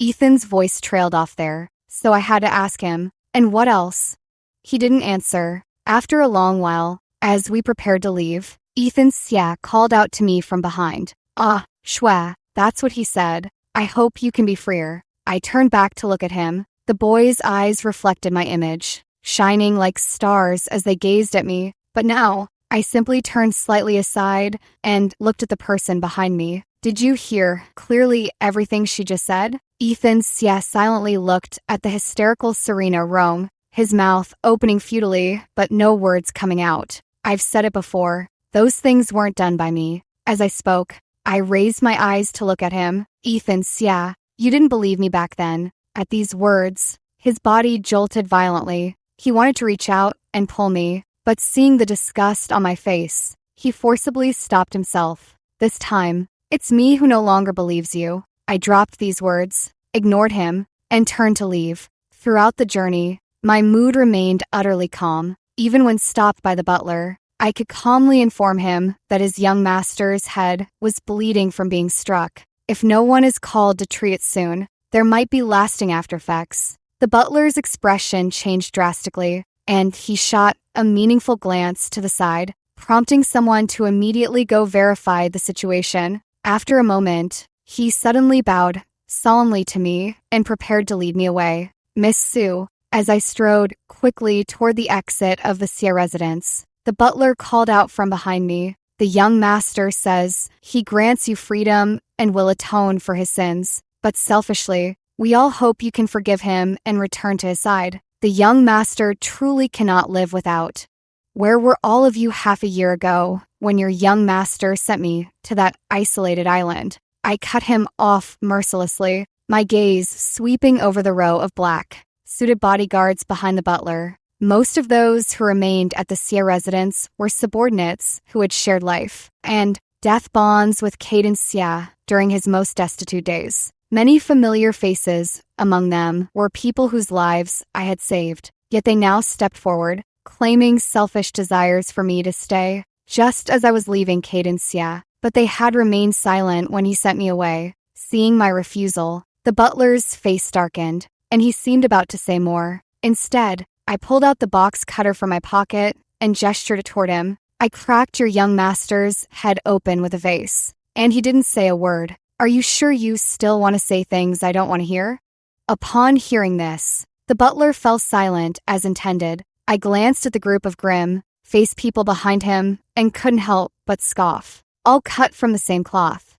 Ethan's voice trailed off there, so I had to ask him, "And what else?" He didn't answer, After a long while, as we prepared to leave, Ethan Xia called out to me from behind. "Ah, Shue," that's what he said. "I hope you can be freer." I turned back to look at him. The boy's eyes reflected my image, shining like stars as they gazed at me. But now, I simply turned slightly aside and looked at the person behind me. "Did you hear clearly everything she just said?" Ethan Xia silently looked at the hysterical Serena roam, his mouth opening futilely, but no words coming out. "I've said it before. Those things weren't done by me." As I spoke, I raised my eyes to look at him. "Ethan Xia, you didn't believe me back then." At these words, his body jolted violently. He wanted to reach out and pull me, but seeing the disgust on my face, he forcibly stopped himself. "This time, it's me who no longer believes you." I dropped these words, ignored him, and turned to leave. Throughout the journey, my mood remained utterly calm. Even when stopped by the butler, I could calmly inform him that his young master's head was bleeding from being struck. If no one is called to treat it soon, there might be lasting aftereffects. The butler's expression changed drastically, and he shot a meaningful glance to the side, prompting someone to immediately go verify the situation. After a moment, he suddenly bowed solemnly to me and prepared to lead me away. "Miss Sue," as I strode quickly toward the exit of the Xia residence, the butler called out from behind me. "The young master says he grants you freedom and will atone for his sins. But selfishly, we all hope you can forgive him and return to his side. The young master truly cannot live without. Where were all of you half a year ago when your young master sent me to that isolated island?" I cut him off mercilessly, my gaze sweeping over the row of black-suited bodyguards behind the butler. Most of those who remained at the Xia residence were subordinates who had shared life and death bonds with Caden Xia during his most destitute days. Many familiar faces among them were people whose lives I had saved, yet they now stepped forward, claiming selfish desires for me to stay, just as I was leaving Caden Xia. But they had remained silent when he sent me away. Seeing my refusal, the butler's face darkened, and he seemed about to say more. Instead, I pulled out the box cutter from my pocket and gestured it toward him. "I cracked your young master's head open with a vase, and he didn't say a word. Are you sure you still want to say things I don't want to hear?" Upon hearing this, the butler fell silent as intended. I glanced at the group of grim-faced people behind him and couldn't help but scoff. All cut from the same cloth.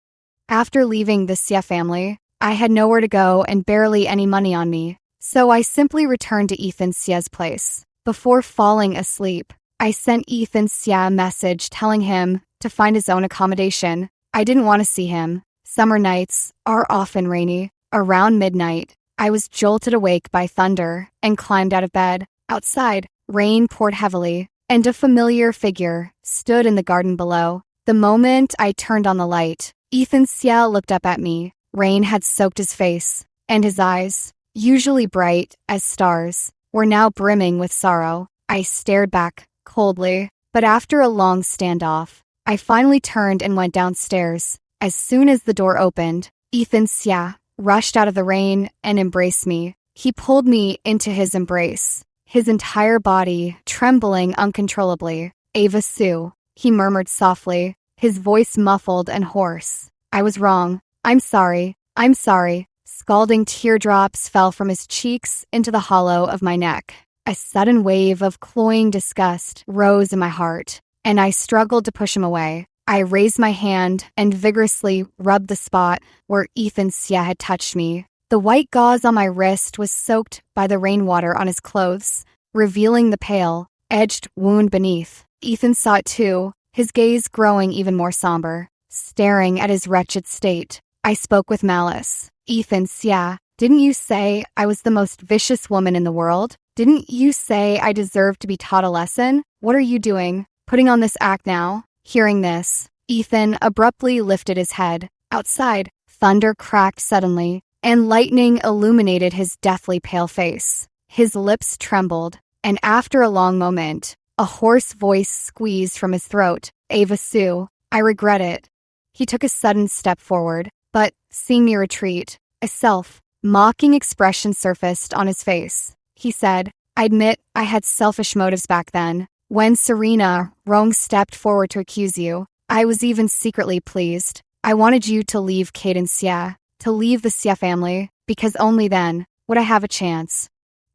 After leaving the Xia family, I had nowhere to go and barely any money on me, so I simply returned to Ethan Xia's place. Before falling asleep, I sent Ethan Xia a message telling him to find his own accommodation. I didn't want to see him. Summer nights are often rainy. Around midnight, I was jolted awake by thunder and climbed out of bed. Outside, rain poured heavily, and a familiar figure stood in the garden below. The moment I turned on the light, Ethan Xia looked up at me. Rain had soaked his face, and his eyes, usually bright as stars, were now brimming with sorrow. I stared back coldly, but after a long standoff, I finally turned and went downstairs. As soon as the door opened, Ethan Xia rushed out of the rain and embraced me. He pulled me into his embrace, his entire body trembling uncontrollably. "Ava Sue," he murmured softly, his voice muffled and hoarse. "I was wrong. I'm sorry. I'm sorry." Scalding teardrops fell from his cheeks into the hollow of my neck. A sudden wave of cloying disgust rose in my heart, and I struggled to push him away. I raised my hand and vigorously rubbed the spot where Ethan Xia had touched me. The white gauze on my wrist was soaked by the rainwater on his clothes, revealing the pale, edged wound beneath. Ethan saw it too, his gaze growing even more somber, staring at his wretched state. I spoke with malice. "Ethan Xia, didn't you say I was the most vicious woman in the world? Didn't you say I deserved to be taught a lesson? What are you doing, putting on this act now?" Hearing this, Ethan abruptly lifted his head. Outside, thunder cracked suddenly, and lightning illuminated his deathly pale face. His lips trembled, and after a long moment, a hoarse voice squeezed from his throat. "Ava Sue, I regret it." He took a sudden step forward, but seeing me retreat, a self-mocking expression surfaced on his face. He said, "I admit I had selfish motives back then. When Serena Rong stepped forward to accuse you, I was even secretly pleased. I wanted you to leave Kate and Xia, to leave the Xia family, because only then would I have a chance.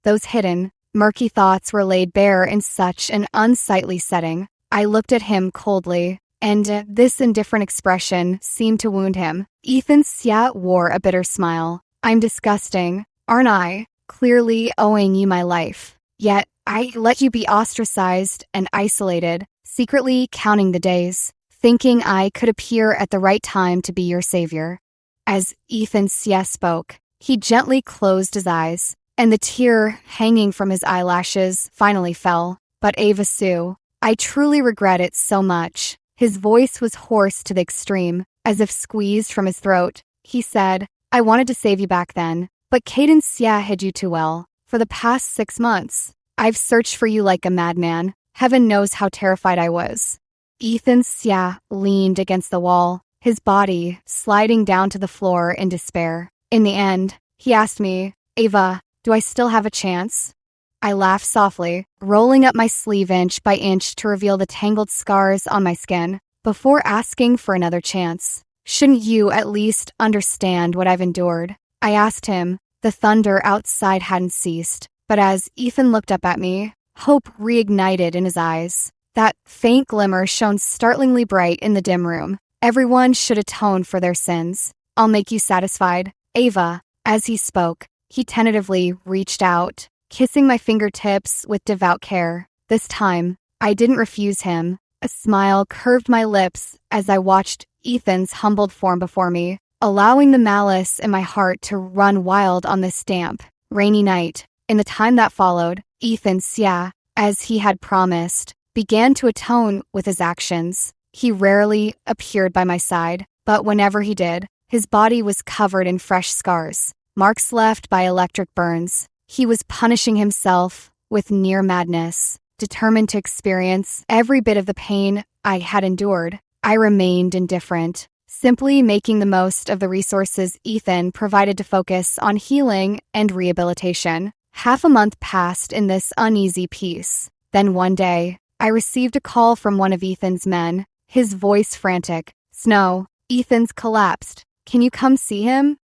Those hidden, murky thoughts were laid bare in such an unsightly setting. I looked at him coldly, and this indifferent expression seemed to wound him. Ethan Xia wore a bitter smile. I'm disgusting, aren't I? Clearly owing you my life. Yet, I let you be ostracized and isolated, secretly counting the days, thinking I could appear at the right time to be your savior. As Ethan Xia spoke, he gently closed his eyes, and the tear hanging from his eyelashes finally fell. But Ava Sue, I truly regret it so much. His voice was hoarse to the extreme, as if squeezed from his throat. He said, I wanted to save you back then, but Kate and Xia hid you too well. For the past 6 months, I've searched for you like a madman. Heaven knows how terrified I was. Ethan Xia leaned against the wall, his body sliding down to the floor in despair. In the end, he asked me, Ava, do I still have a chance? I laughed softly, rolling up my sleeve inch by inch to reveal the tangled scars on my skin. Before asking for another chance, shouldn't you at least understand what I've endured? I asked him. The thunder outside hadn't ceased, but as Ethan looked up at me, hope reignited in his eyes. That faint glimmer shone startlingly bright in the dim room. Everyone should atone for their sins. I'll make you satisfied, Ava. As he spoke, he tentatively reached out, kissing my fingertips with devout care. This time, I didn't refuse him. A smile curved my lips as I watched Ethan's humbled form before me, allowing the malice in my heart to run wild on this damp, rainy night. In the time that followed, Ethan Xia, as he had promised, began to atone with his actions. He rarely appeared by my side, but whenever he did, his body was covered in fresh scars, marks left by electric burns. He was punishing himself with near madness, determined to experience every bit of the pain I had endured. I remained indifferent, simply making the most of the resources Ethan provided to focus on healing and rehabilitation. Half a month passed in this uneasy peace. Then one day, I received a call from one of Ethan's men, his voice frantic. Snow, Ethan's collapsed. Can you come see him?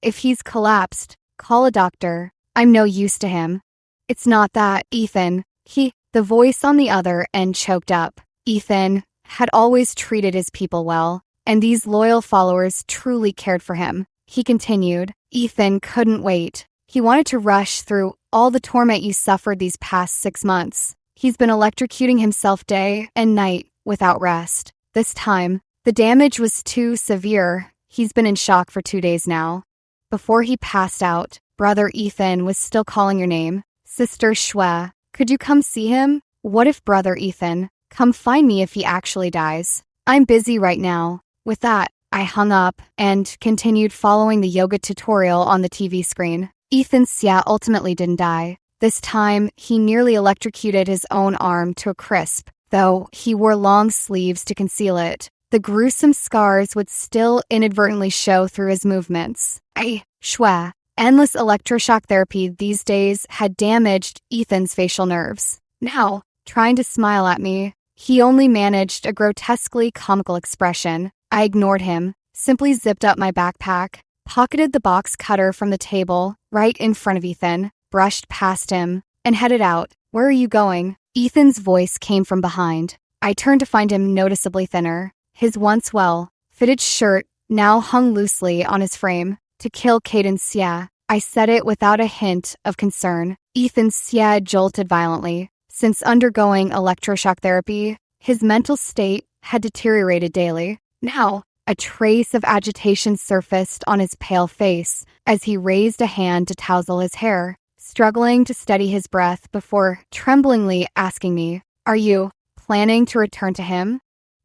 If he's collapsed, call a doctor. I'm no use to him. It's not that, Ethan. The voice on the other end choked up. Ethan had always treated his people well, and these loyal followers truly cared for him. He continued, Ethan couldn't wait. He wanted to rush through all the torment you suffered these past 6 months. He's been electrocuting himself day and night without rest. This time, the damage was too severe. He's been in shock for 2 days now. Before he passed out, Brother Ethan was still calling your name. Sister Shui, could you come see him? What if Brother Ethan? Come find me if he actually dies. I'm busy right now. With that, I hung up and continued following the yoga tutorial on the TV screen. Ethan Xia ultimately didn't die. This time, he nearly electrocuted his own arm to a crisp, though he wore long sleeves to conceal it. The gruesome scars would still inadvertently show through his movements. Shui. Endless electroshock therapy these days had damaged Ethan's facial nerves. Now, trying to smile at me, he only managed a grotesquely comical expression. I ignored him, simply zipped up my backpack, pocketed the box cutter from the table right in front of Ethan, brushed past him, and headed out. Where are you going? Ethan's voice came from behind. I turned to find him noticeably thinner. His once well-fitted shirt now hung loosely on his frame. To kill Kate and Xia. I said it without a hint of concern. Ethan Xia jolted violently. Since undergoing electroshock therapy, his mental state had deteriorated daily. Now, a trace of agitation surfaced on his pale face as he raised a hand to tousle his hair, struggling to steady his breath before tremblingly asking me, Are you planning to return to him?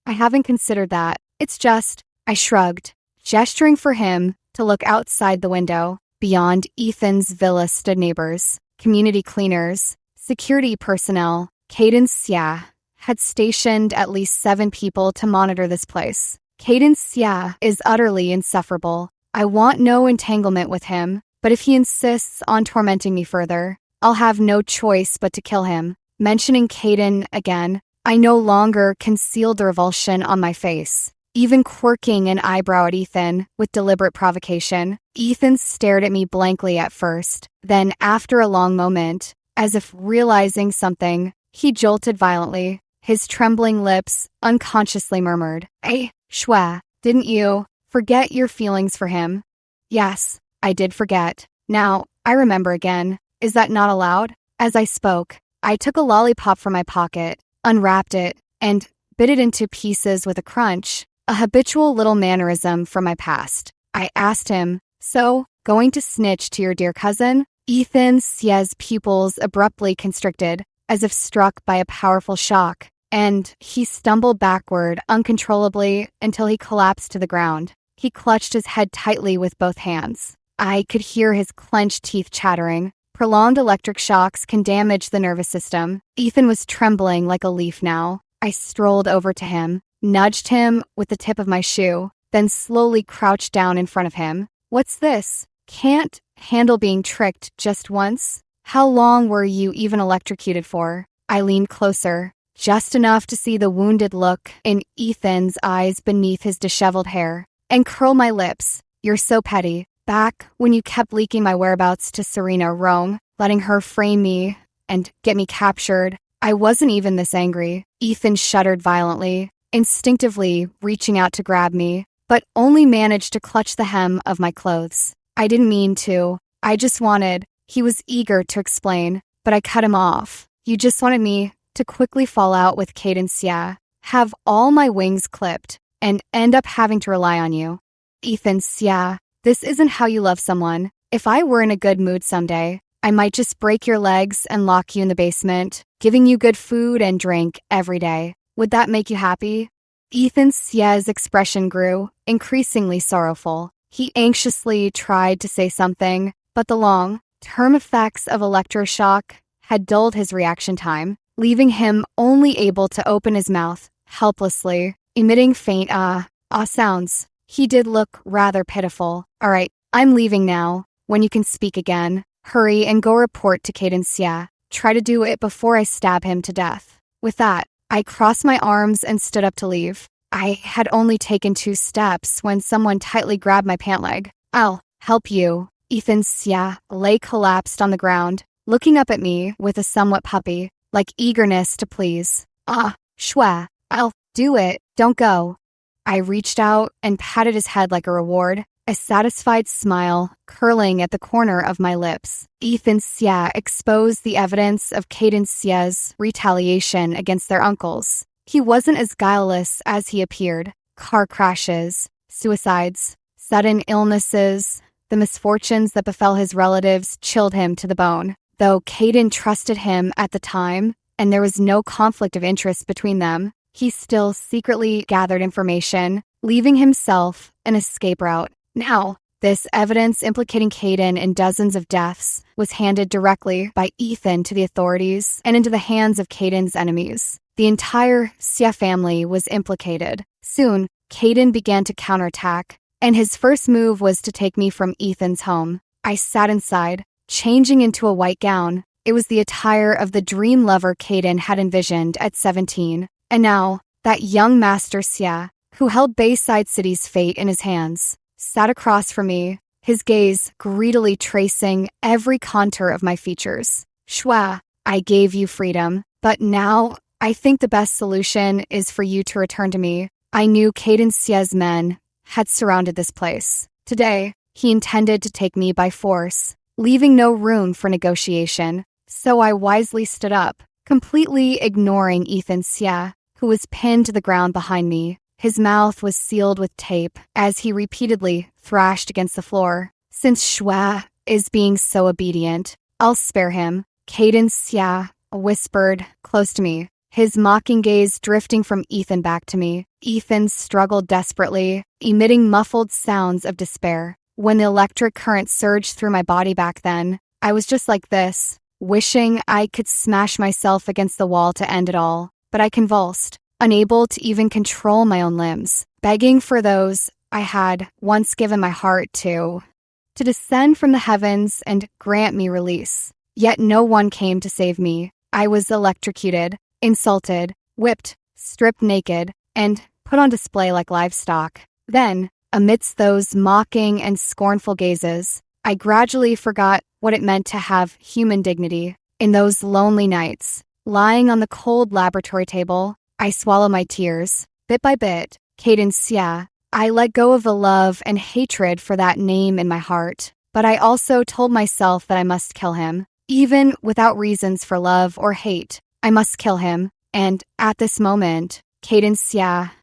I haven't considered that. It's just, I shrugged, gesturing for him to look outside the window. Beyond Ethan's villa stood neighbors, community cleaners, security personnel. Kate and Xia had stationed at least 7 people to monitor this place. Kate and Xia is utterly insufferable. I want no entanglement with him, but if he insists on tormenting me further, I'll have no choice but to kill him. Mentioning Caden again, I no longer concealed the revulsion on my face, even quirking an eyebrow at Ethan with deliberate provocation. Ethan stared at me blankly at first, then after a long moment, as if realizing something, he jolted violently. His trembling lips unconsciously murmured, "Hey, Shwa, didn't you forget your feelings for him?" Yes, I did forget. Now, I remember again. Is that not allowed? As I spoke, I took a lollipop from my pocket, unwrapped it, and bit it into pieces with a crunch, a habitual little mannerism from my past. I asked him, "So, going to snitch to your dear cousin?" Ethan Sie's pupils abruptly constricted, as if struck by a powerful shock, and he stumbled backward uncontrollably until he collapsed to the ground. He clutched his head tightly with both hands. I could hear his clenched teeth chattering. Prolonged electric shocks can damage the nervous system. Ethan was trembling like a leaf now. I strolled over to him, nudged him with the tip of my shoe, then slowly crouched down in front of him. "What's this? Can't handle being tricked just once? How long were you even electrocuted for?" I leaned closer, just enough to see the wounded look in Ethan's eyes beneath his disheveled hair, and curl my lips. "You're so petty. Back when you kept leaking my whereabouts to Serena Rome, letting her frame me and get me captured, I wasn't even this angry." Ethan shuddered violently, instinctively reaching out to grab me, but only managed to clutch the hem of my clothes. "I didn't mean to. I just wanted—" He was eager to explain, but I cut him off. "You just wanted me to quickly fall out with Caden Sia, have all my wings clipped, and end up having to rely on you." "Ethan Sia, this isn't how you love someone. If I were in a good mood someday, I might just break your legs and lock you in the basement, giving you good food and drink every day. Would that make you happy?" Ethan Sia's expression grew, increasingly sorrowful. He anxiously tried to say something, but the long-term effects of electroshock had dulled his reaction time, leaving him only able to open his mouth helplessly, emitting faint sounds. He did look rather pitiful. "All right, I'm leaving now. When you can speak again, hurry and go report to Caden Sia. Try to do it before I stab him to death." With that, I crossed my arms and stood up to leave. I had only taken 2 steps when someone tightly grabbed my pant leg. "I'll help you." Ethan Sia lay collapsed on the ground, looking up at me with a somewhat puppy-like eagerness to please. Shwa, I'll do it. Don't go." I reached out and patted his head like a reward, a satisfied smile curling at the corner of my lips. Ethan Sia exposed the evidence of Caden Sia's retaliation against their uncles. He wasn't as guileless as he appeared. Car crashes, suicides, sudden illnesses, the misfortunes that befell his relatives chilled him to the bone. Though Caden trusted him at the time, and there was no conflict of interest between them, he still secretly gathered information, leaving himself an escape route. Now, this evidence implicating Caden in dozens of deaths was handed directly by Ethan to the authorities and into the hands of Caden's enemies. The entire Sia family was implicated. Soon, Caden began to counterattack, and his first move was to take me from Ethan's home. I sat inside, changing into a white gown. It was the attire of the dream lover Caden had envisioned at 17. And now, that young master Sia, who held Bayside City's fate in his hands, sat across from me, his gaze greedily tracing every contour of my features. "Shwa, I gave you freedom, but now I think the best solution is for you to return to me." I knew Caden Sia's men had surrounded this place. Today, he intended to take me by force, leaving no room for negotiation. So I wisely stood up, completely ignoring Ethan Sia, who was pinned to the ground behind me. His mouth was sealed with tape as he repeatedly thrashed against the floor. "Since Shwa is being so obedient, I'll spare him," Caden Sia whispered close to me, his mocking gaze drifting from Ethan back to me. Ethan struggled desperately, emitting muffled sounds of despair. When the electric current surged through my body back then, I was just like this, wishing I could smash myself against the wall to end it all. But I convulsed, unable to even control my own limbs, begging for those I had once given my heart to descend from the heavens and grant me release. Yet no one came to save me. I was electrocuted, insulted, whipped, stripped naked, and put on display like livestock. Then, amidst those mocking and scornful gazes, I gradually forgot what it meant to have human dignity. In those lonely nights, lying on the cold laboratory table, I swallow my tears. Bit by bit, Cadence, I let go of the love and hatred for that name in my heart. But I also told myself that I must kill him. Even without reasons for love or hate, I must kill him. And at this moment, Cadence,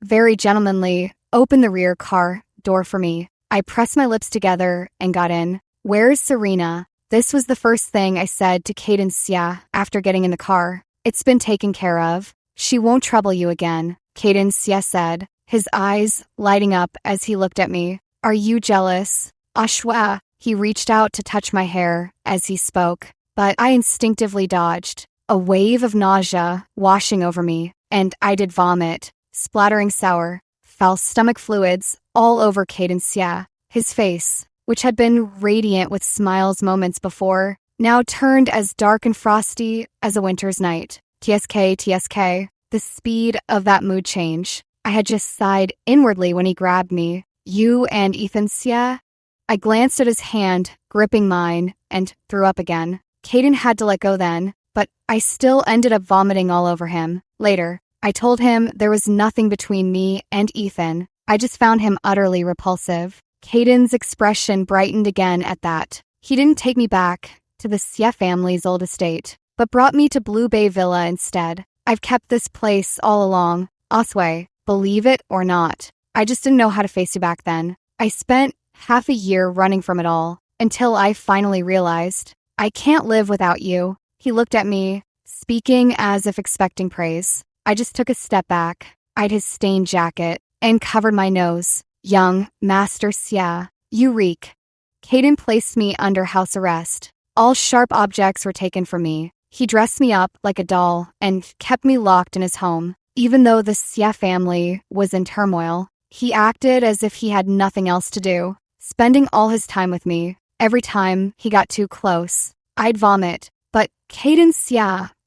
very gentlemanly, opened the rear car door for me. I pressed my lips together and got in. "Where is Serena?" This was the first thing I said to Cadence, after getting in the car. "It's been taken care of. She won't trouble you again," Cadence, said, his eyes lighting up as he looked at me. "Are you jealous?" Ashwa. He reached out to touch my hair as he spoke, but I instinctively dodged. A wave of nausea washing over me, and I did vomit, splattering sour, foul stomach fluids all over Cadence, His face, which had been radiant with smiles moments before, now turned as dark and frosty as a winter's night. TSK, the speed of that mood change. I had just sighed inwardly when he grabbed me. "You and Ethan, I glanced at his hand, gripping mine, and threw up again. Caden had to let go then, but I still ended up vomiting all over him. Later, I told him there was nothing between me and Ethan. I just found him utterly repulsive. Caden's expression brightened again at that. He didn't take me back to the Xie family's old estate, but brought me to Blue Bay Villa instead. I've kept this place all along. Osway, believe it or not, I just didn't know how to face you back then. I spent half a year running from it all, until I finally realized, I can't live without you." He looked at me, speaking as if expecting praise. I just took a step back, eyed his stained jacket, and covered my nose. "Young Master Xia, you reek." Caden placed me under house arrest. All sharp objects were taken from me. He dressed me up like a doll and kept me locked in his home. Even though the Xia family was in turmoil, he acted as if he had nothing else to do, spending all his time with me. Every time he got too close, I'd vomit. But Cadence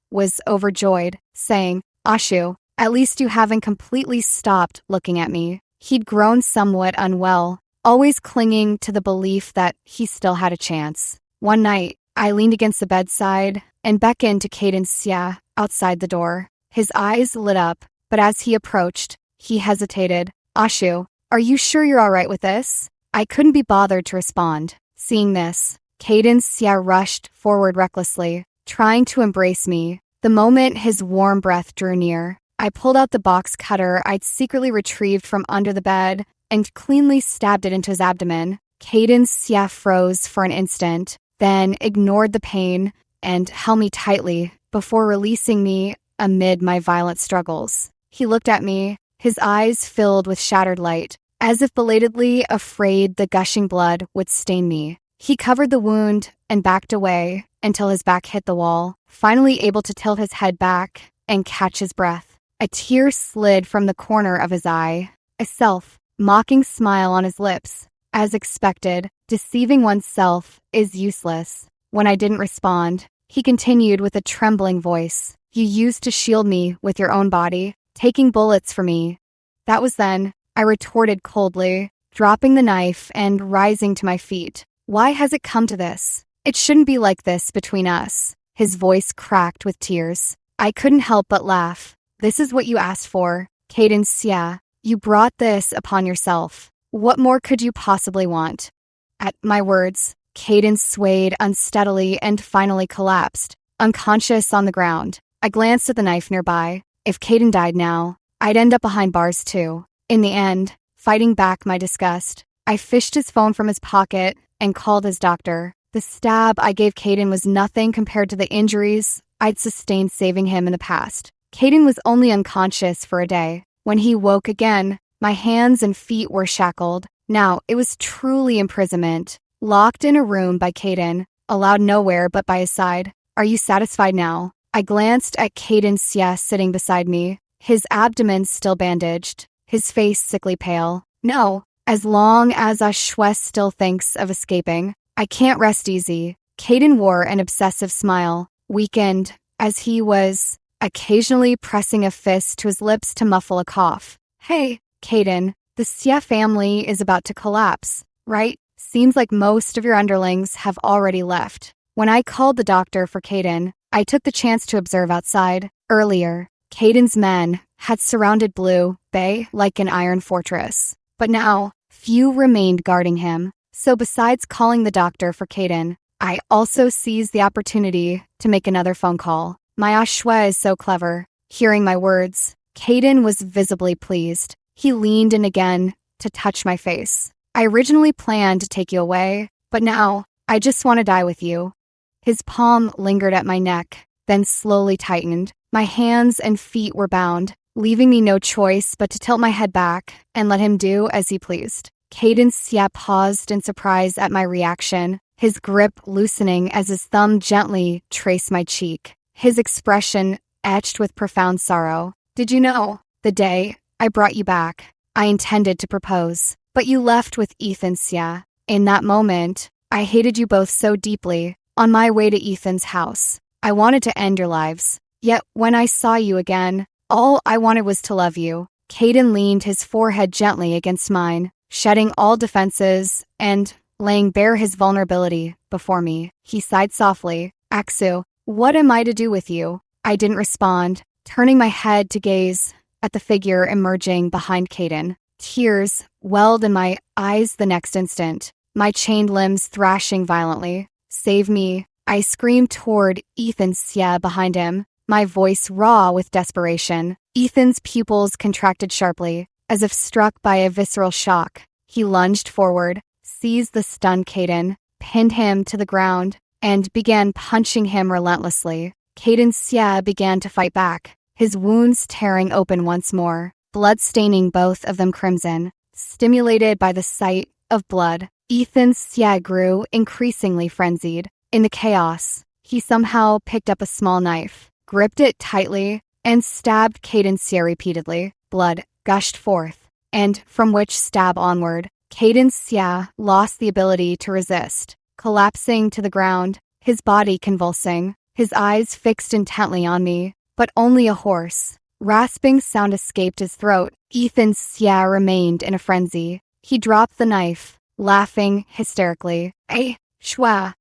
was overjoyed, saying, "Ashu, at least you haven't completely stopped looking at me." He'd grown somewhat unwell, always clinging to the belief that he still had a chance. One night, I leaned against the bedside and beckoned to Cadence outside the door. His eyes lit up, but as he approached, he hesitated. "Ashu, are you sure you're all right with this?" I couldn't be bothered to respond. Seeing this, Cadence rushed forward recklessly, trying to embrace me. The moment his warm breath drew near, I pulled out the box cutter I'd secretly retrieved from under the bed and cleanly stabbed it into his abdomen. Cadence froze for an instant, then ignored the pain and held me tightly before releasing me amid my violent struggles. He looked at me, his eyes filled with shattered light, as if belatedly afraid the gushing blood would stain me. He covered the wound and backed away until his back hit the wall, finally able to tilt his head back and catch his breath. A tear slid from the corner of his eye, a self-mocking smile on his lips. As expected, deceiving oneself is useless. When I didn't respond, he continued with a trembling voice. "You used to shield me with your own body, taking bullets for me." "That was then," I retorted coldly, dropping the knife and rising to my feet. "Why has it come to this? It shouldn't be like this between us." His voice cracked with tears. I couldn't help but laugh. "This is what you asked for, Cadence. You brought this upon yourself. What more could you possibly want?" At my words, Cadence swayed unsteadily and finally collapsed, unconscious on the ground. I glanced at the knife nearby. If Caden died now, I'd end up behind bars too. In the end, fighting back my disgust, I fished his phone from his pocket and called his doctor. The stab I gave Caden was nothing compared to the injuries I'd sustained saving him in the past. Caden was only unconscious for a day. When he woke again, my hands and feet were shackled. Now it was truly imprisonment. Locked in a room by Caden, allowed nowhere but by his side. "Are you satisfied now?" I glanced at Caden sitting beside me, his abdomen still bandaged, his face sickly pale. "No, as long as Ashwes still thinks of escaping, I can't rest easy." Caden wore an obsessive smile, weakened as he was occasionally pressing a fist to his lips to muffle a cough. Hey, Caden, the Xia family is about to collapse, right? Seems like most of your underlings have already left. When I called the doctor for Caden, I took the chance to observe outside. Earlier, Caden's men had surrounded Blue Bay like an iron fortress. But now, few remained guarding him. So besides calling the doctor for Caden, I also seized the opportunity to make another phone call. My Ashwe is so clever. Hearing my words, Caden was visibly pleased. He leaned in again to touch my face. I originally planned to take you away, but now I just want to die with you. His palm lingered at my neck, then slowly tightened. My hands and feet were bound, leaving me no choice but to tilt my head back and let him do as he pleased. Caden Xia paused in surprise at my reaction, his grip loosening as his thumb gently traced my cheek, his expression etched with profound sorrow. Did you know? The day I brought you back, I intended to propose, but you left with Ethan Xia. In that moment, I hated you both so deeply. On my way to Ethan's house, I wanted to end your lives. Yet when I saw you again, all I wanted was to love you. Caden leaned his forehead gently against mine, shedding all defenses and laying bare his vulnerability before me. He sighed softly. Aksu, what am I to do with you? I didn't respond, turning my head to gaze at the figure emerging behind Caden. Tears welled in my eyes the next instant, my chained limbs thrashing violently. Save me, I screamed toward Ethan Xia behind him, my voice raw with desperation. Ethan's pupils contracted sharply, as if struck by a visceral shock. He lunged forward, seized the stunned Caden, pinned him to the ground, and began punching him relentlessly. Caden Xia began to fight back, his wounds tearing open once more, blood staining both of them crimson. Stimulated by the sight of blood, Ethan Xia grew increasingly frenzied. In the chaos, he somehow picked up a small knife, gripped it tightly, and stabbed Caden Xia repeatedly. Blood gushed forth, and from which stab onward, Caden Xia lost the ability to resist, collapsing to the ground, his body convulsing, his eyes fixed intently on me, but only a hoarse, rasping sound escaped his throat. Ethan Xia remained in a frenzy. He dropped the knife, laughing hysterically. Shwa,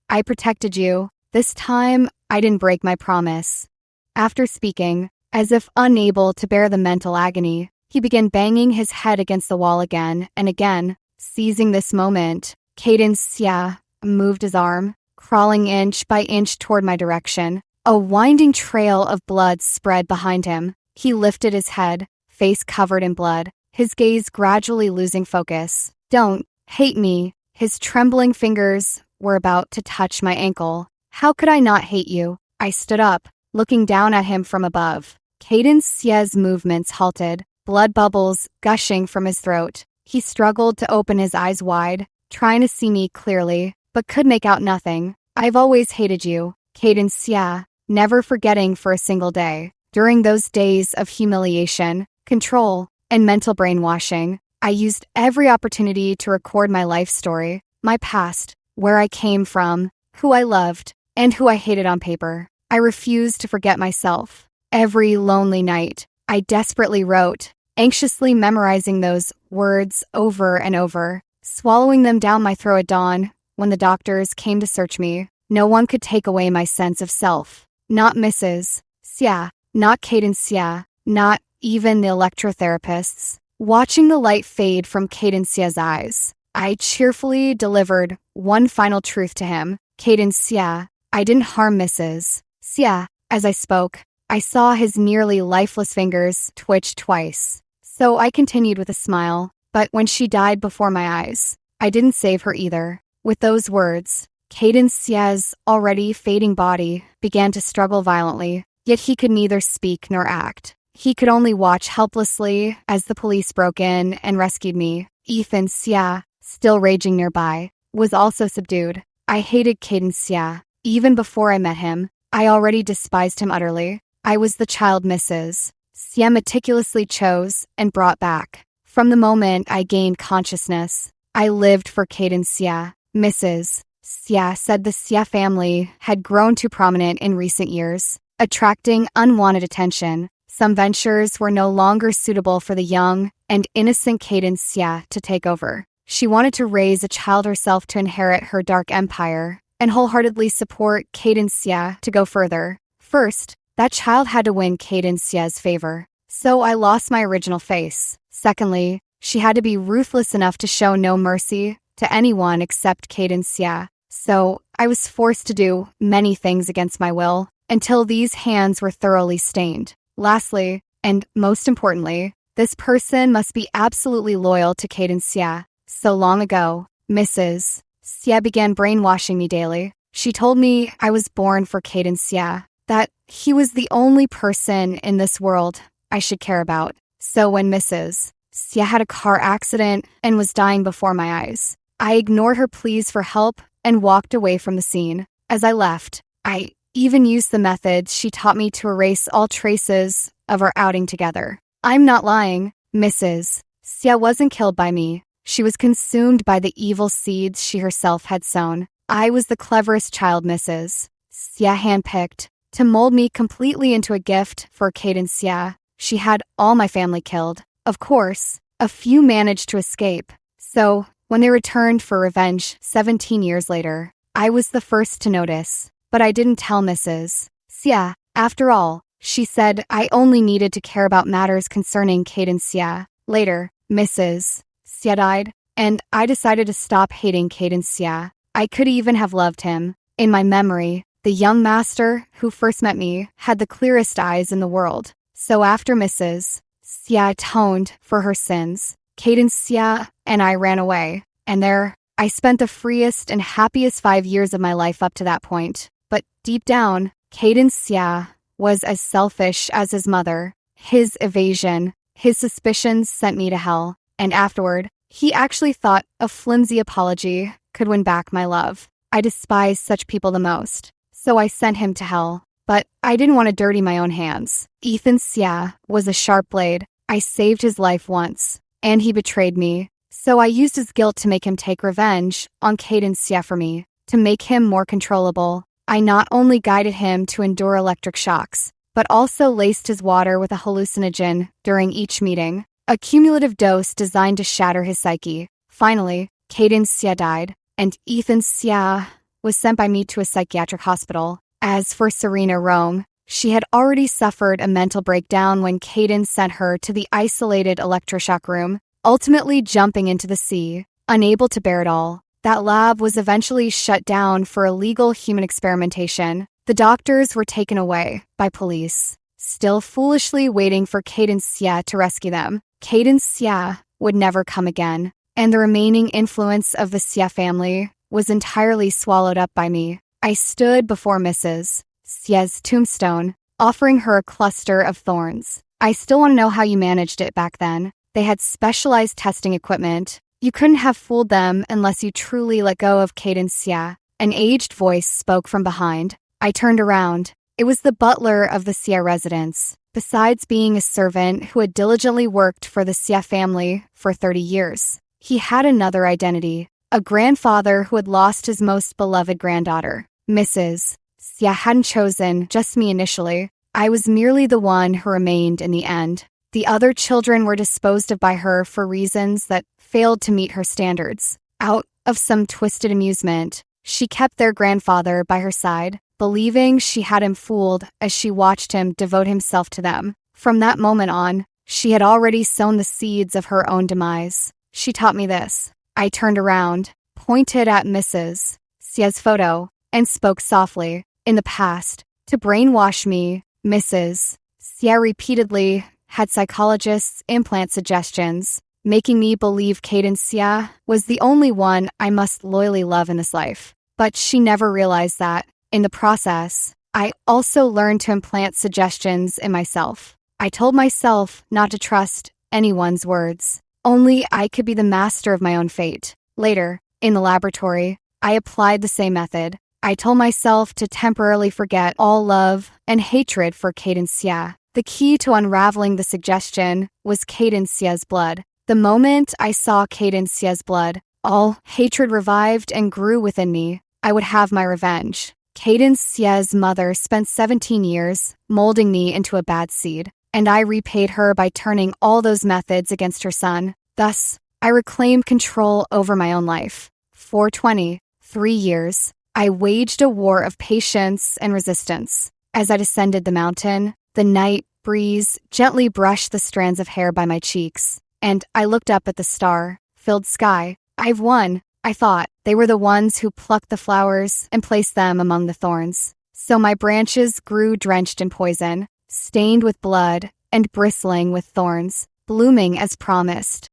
I protected you. This time, I didn't break my promise. After speaking, as if unable to bear the mental agony, he began banging his head against the wall again and again. Seizing this moment, Caden Xia moved his arm, crawling inch by inch toward my direction. A winding trail of blood spread behind him. He lifted his head, face covered in blood, his gaze gradually losing focus. Don't hate me. His trembling fingers were about to touch my ankle. How could I not hate you? I stood up, looking down at him from above. Caden Xia's movements halted, blood bubbles gushing from his throat. He struggled to open his eyes wide, trying to see me clearly, but could make out nothing. I've always hated you, Caden Xia, never forgetting for a single day. During those days of humiliation, control, and mental brainwashing, I used every opportunity to record my life story, my past, where I came from, who I loved, and who I hated on paper. I refused to forget myself. Every lonely night, I desperately wrote, anxiously memorizing those words over and over, swallowing them down my throat at dawn when the doctors came to search me. No one could take away my sense of self. Not Mrs. Xia, not Caden Xia, not even the electrotherapists. Watching the light fade from Caden Xia's eyes, I cheerfully delivered one final truth to him. Caden Xia, I didn't harm Mrs. Xia. As I spoke, I saw his nearly lifeless fingers twitch twice. So I continued with a smile, but when she died before my eyes, I didn't save her either. With those words, Caden Xia's already fading body began to struggle violently, yet he could neither speak nor act. He could only watch helplessly as the police broke in and rescued me. Ethan Xia, still raging nearby, was also subdued. I hated Caden Xia. Even before I met him, I already despised him utterly. I was the child Mrs. Xia meticulously chose and brought back. From the moment I gained consciousness, I lived for Caden Xia. Mrs. Xia said the Xia family had grown too prominent in recent years, attracting unwanted attention. Some ventures were no longer suitable for the young and innocent Cadence Xia to take over. She wanted to raise a child herself to inherit her dark empire and wholeheartedly support Cadence Xia to go further. First, that child had to win Cadence Xia's favor, so I lost my original face. Secondly, she had to be ruthless enough to show no mercy to anyone except Cadence Xia. So I was forced to do many things against my will until these hands were thoroughly stained. Lastly, and most importantly, this person must be absolutely loyal to Cadence Xia. So long ago, Mrs. Xia began brainwashing me daily. She told me I was born for Cadence Xia, that he was the only person in this world I should care about. So when Mrs. Xia had a car accident and was dying before my eyes, I ignored her pleas for help and walked away from the scene. As I left, I even used the methods she taught me to erase all traces of our outing together. I'm not lying. Mrs. Xia wasn't killed by me. She was consumed by the evil seeds she herself had sown. I was the cleverest child Mrs. Xia handpicked to mold me completely into a gift for Cadence Xia. She had all my family killed. Of course, a few managed to escape. So, when they returned for revenge 17 years later, I was the first to notice. But I didn't tell Mrs. Xia. After all, she said I only needed to care about matters concerning Cadence Xia. Later, Mrs. Xia died, and I decided to stop hating Cadence Xia. I could even have loved him. In my memory, the young master who first met me had the clearest eyes in the world. So after Mrs. Xia atoned for her sins, Cadence Xia and I ran away, and there, I spent the freest and happiest 5 years of my life up to that point. But deep down, Cadence Xia was as selfish as his mother. His evasion, his suspicions sent me to hell, and afterward, he actually thought a flimsy apology could win back my love. I despise such people the most, so I sent him to hell. But I didn't want to dirty my own hands. Ethan Xia was a sharp blade. I saved his life once, and he betrayed me. So I used his guilt to make him take revenge on Cadence Xia for me, to make him more controllable. I not only guided him to endure electric shocks, but also laced his water with a hallucinogen during each meeting, a cumulative dose designed to shatter his psyche. Finally, Cadence Xia died, and Ethan Xia was sent by me to a psychiatric hospital. As for Serena Rome, she had already suffered a mental breakdown when Cadence sent her to the isolated electroshock room, ultimately jumping into the sea, unable to bear it all. That lab was eventually shut down for illegal human experimentation. The doctors were taken away by police, still foolishly waiting for Cadence Xia to rescue them. Cadence Xia would never come again, and the remaining influence of the Xia family was entirely swallowed up by me. I stood before Mrs. Xia's tombstone, offering her a cluster of thorns. I still want to know how you managed it back then. They had specialized testing equipment. You couldn't have fooled them unless you truly let go of Cadence Xia. An aged voice spoke from behind. I turned around. It was the butler of the Xia residence. Besides being a servant who had diligently worked for the Xia family for 30 years, he had another identity, a grandfather who had lost his most beloved granddaughter. Mrs. Xia hadn't chosen just me initially. I was merely the one who remained in the end. The other children were disposed of by her for reasons that failed to meet her standards. Out of some twisted amusement, she kept their grandfather by her side, believing she had him fooled as she watched him devote himself to them. From that moment on, she had already sown the seeds of her own demise. She taught me this. I turned around, pointed at Mrs. Xia's photo, and spoke softly. In the past, to brainwash me, Mrs. Xia repeatedly had psychologists implant suggestions, making me believe Cadence Xia was the only one I must loyally love in this life. But she never realized that, in the process, I also learned to implant suggestions in myself. I told myself not to trust anyone's words. Only I could be the master of my own fate. Later, in the laboratory, I applied the same method. I told myself to temporarily forget all love and hatred for Cadence Xia. The key to unraveling the suggestion was Cadence Xia's blood. The moment I saw Cadence Xia's blood, all hatred revived and grew within me. I would have my revenge. Cadence Xie's mother spent 17 years molding me into a bad seed, and I repaid her by turning all those methods against her son. Thus, I reclaimed control over my own life. 420, 3 years, I waged a war of patience and resistance. As I descended the mountain, the night breeze gently brushed the strands of hair by my cheeks, and I looked up at the star-filled sky. I've won, I thought. They were the ones who plucked the flowers and placed them among the thorns. So my branches grew drenched in poison, stained with blood, and bristling with thorns, blooming as promised.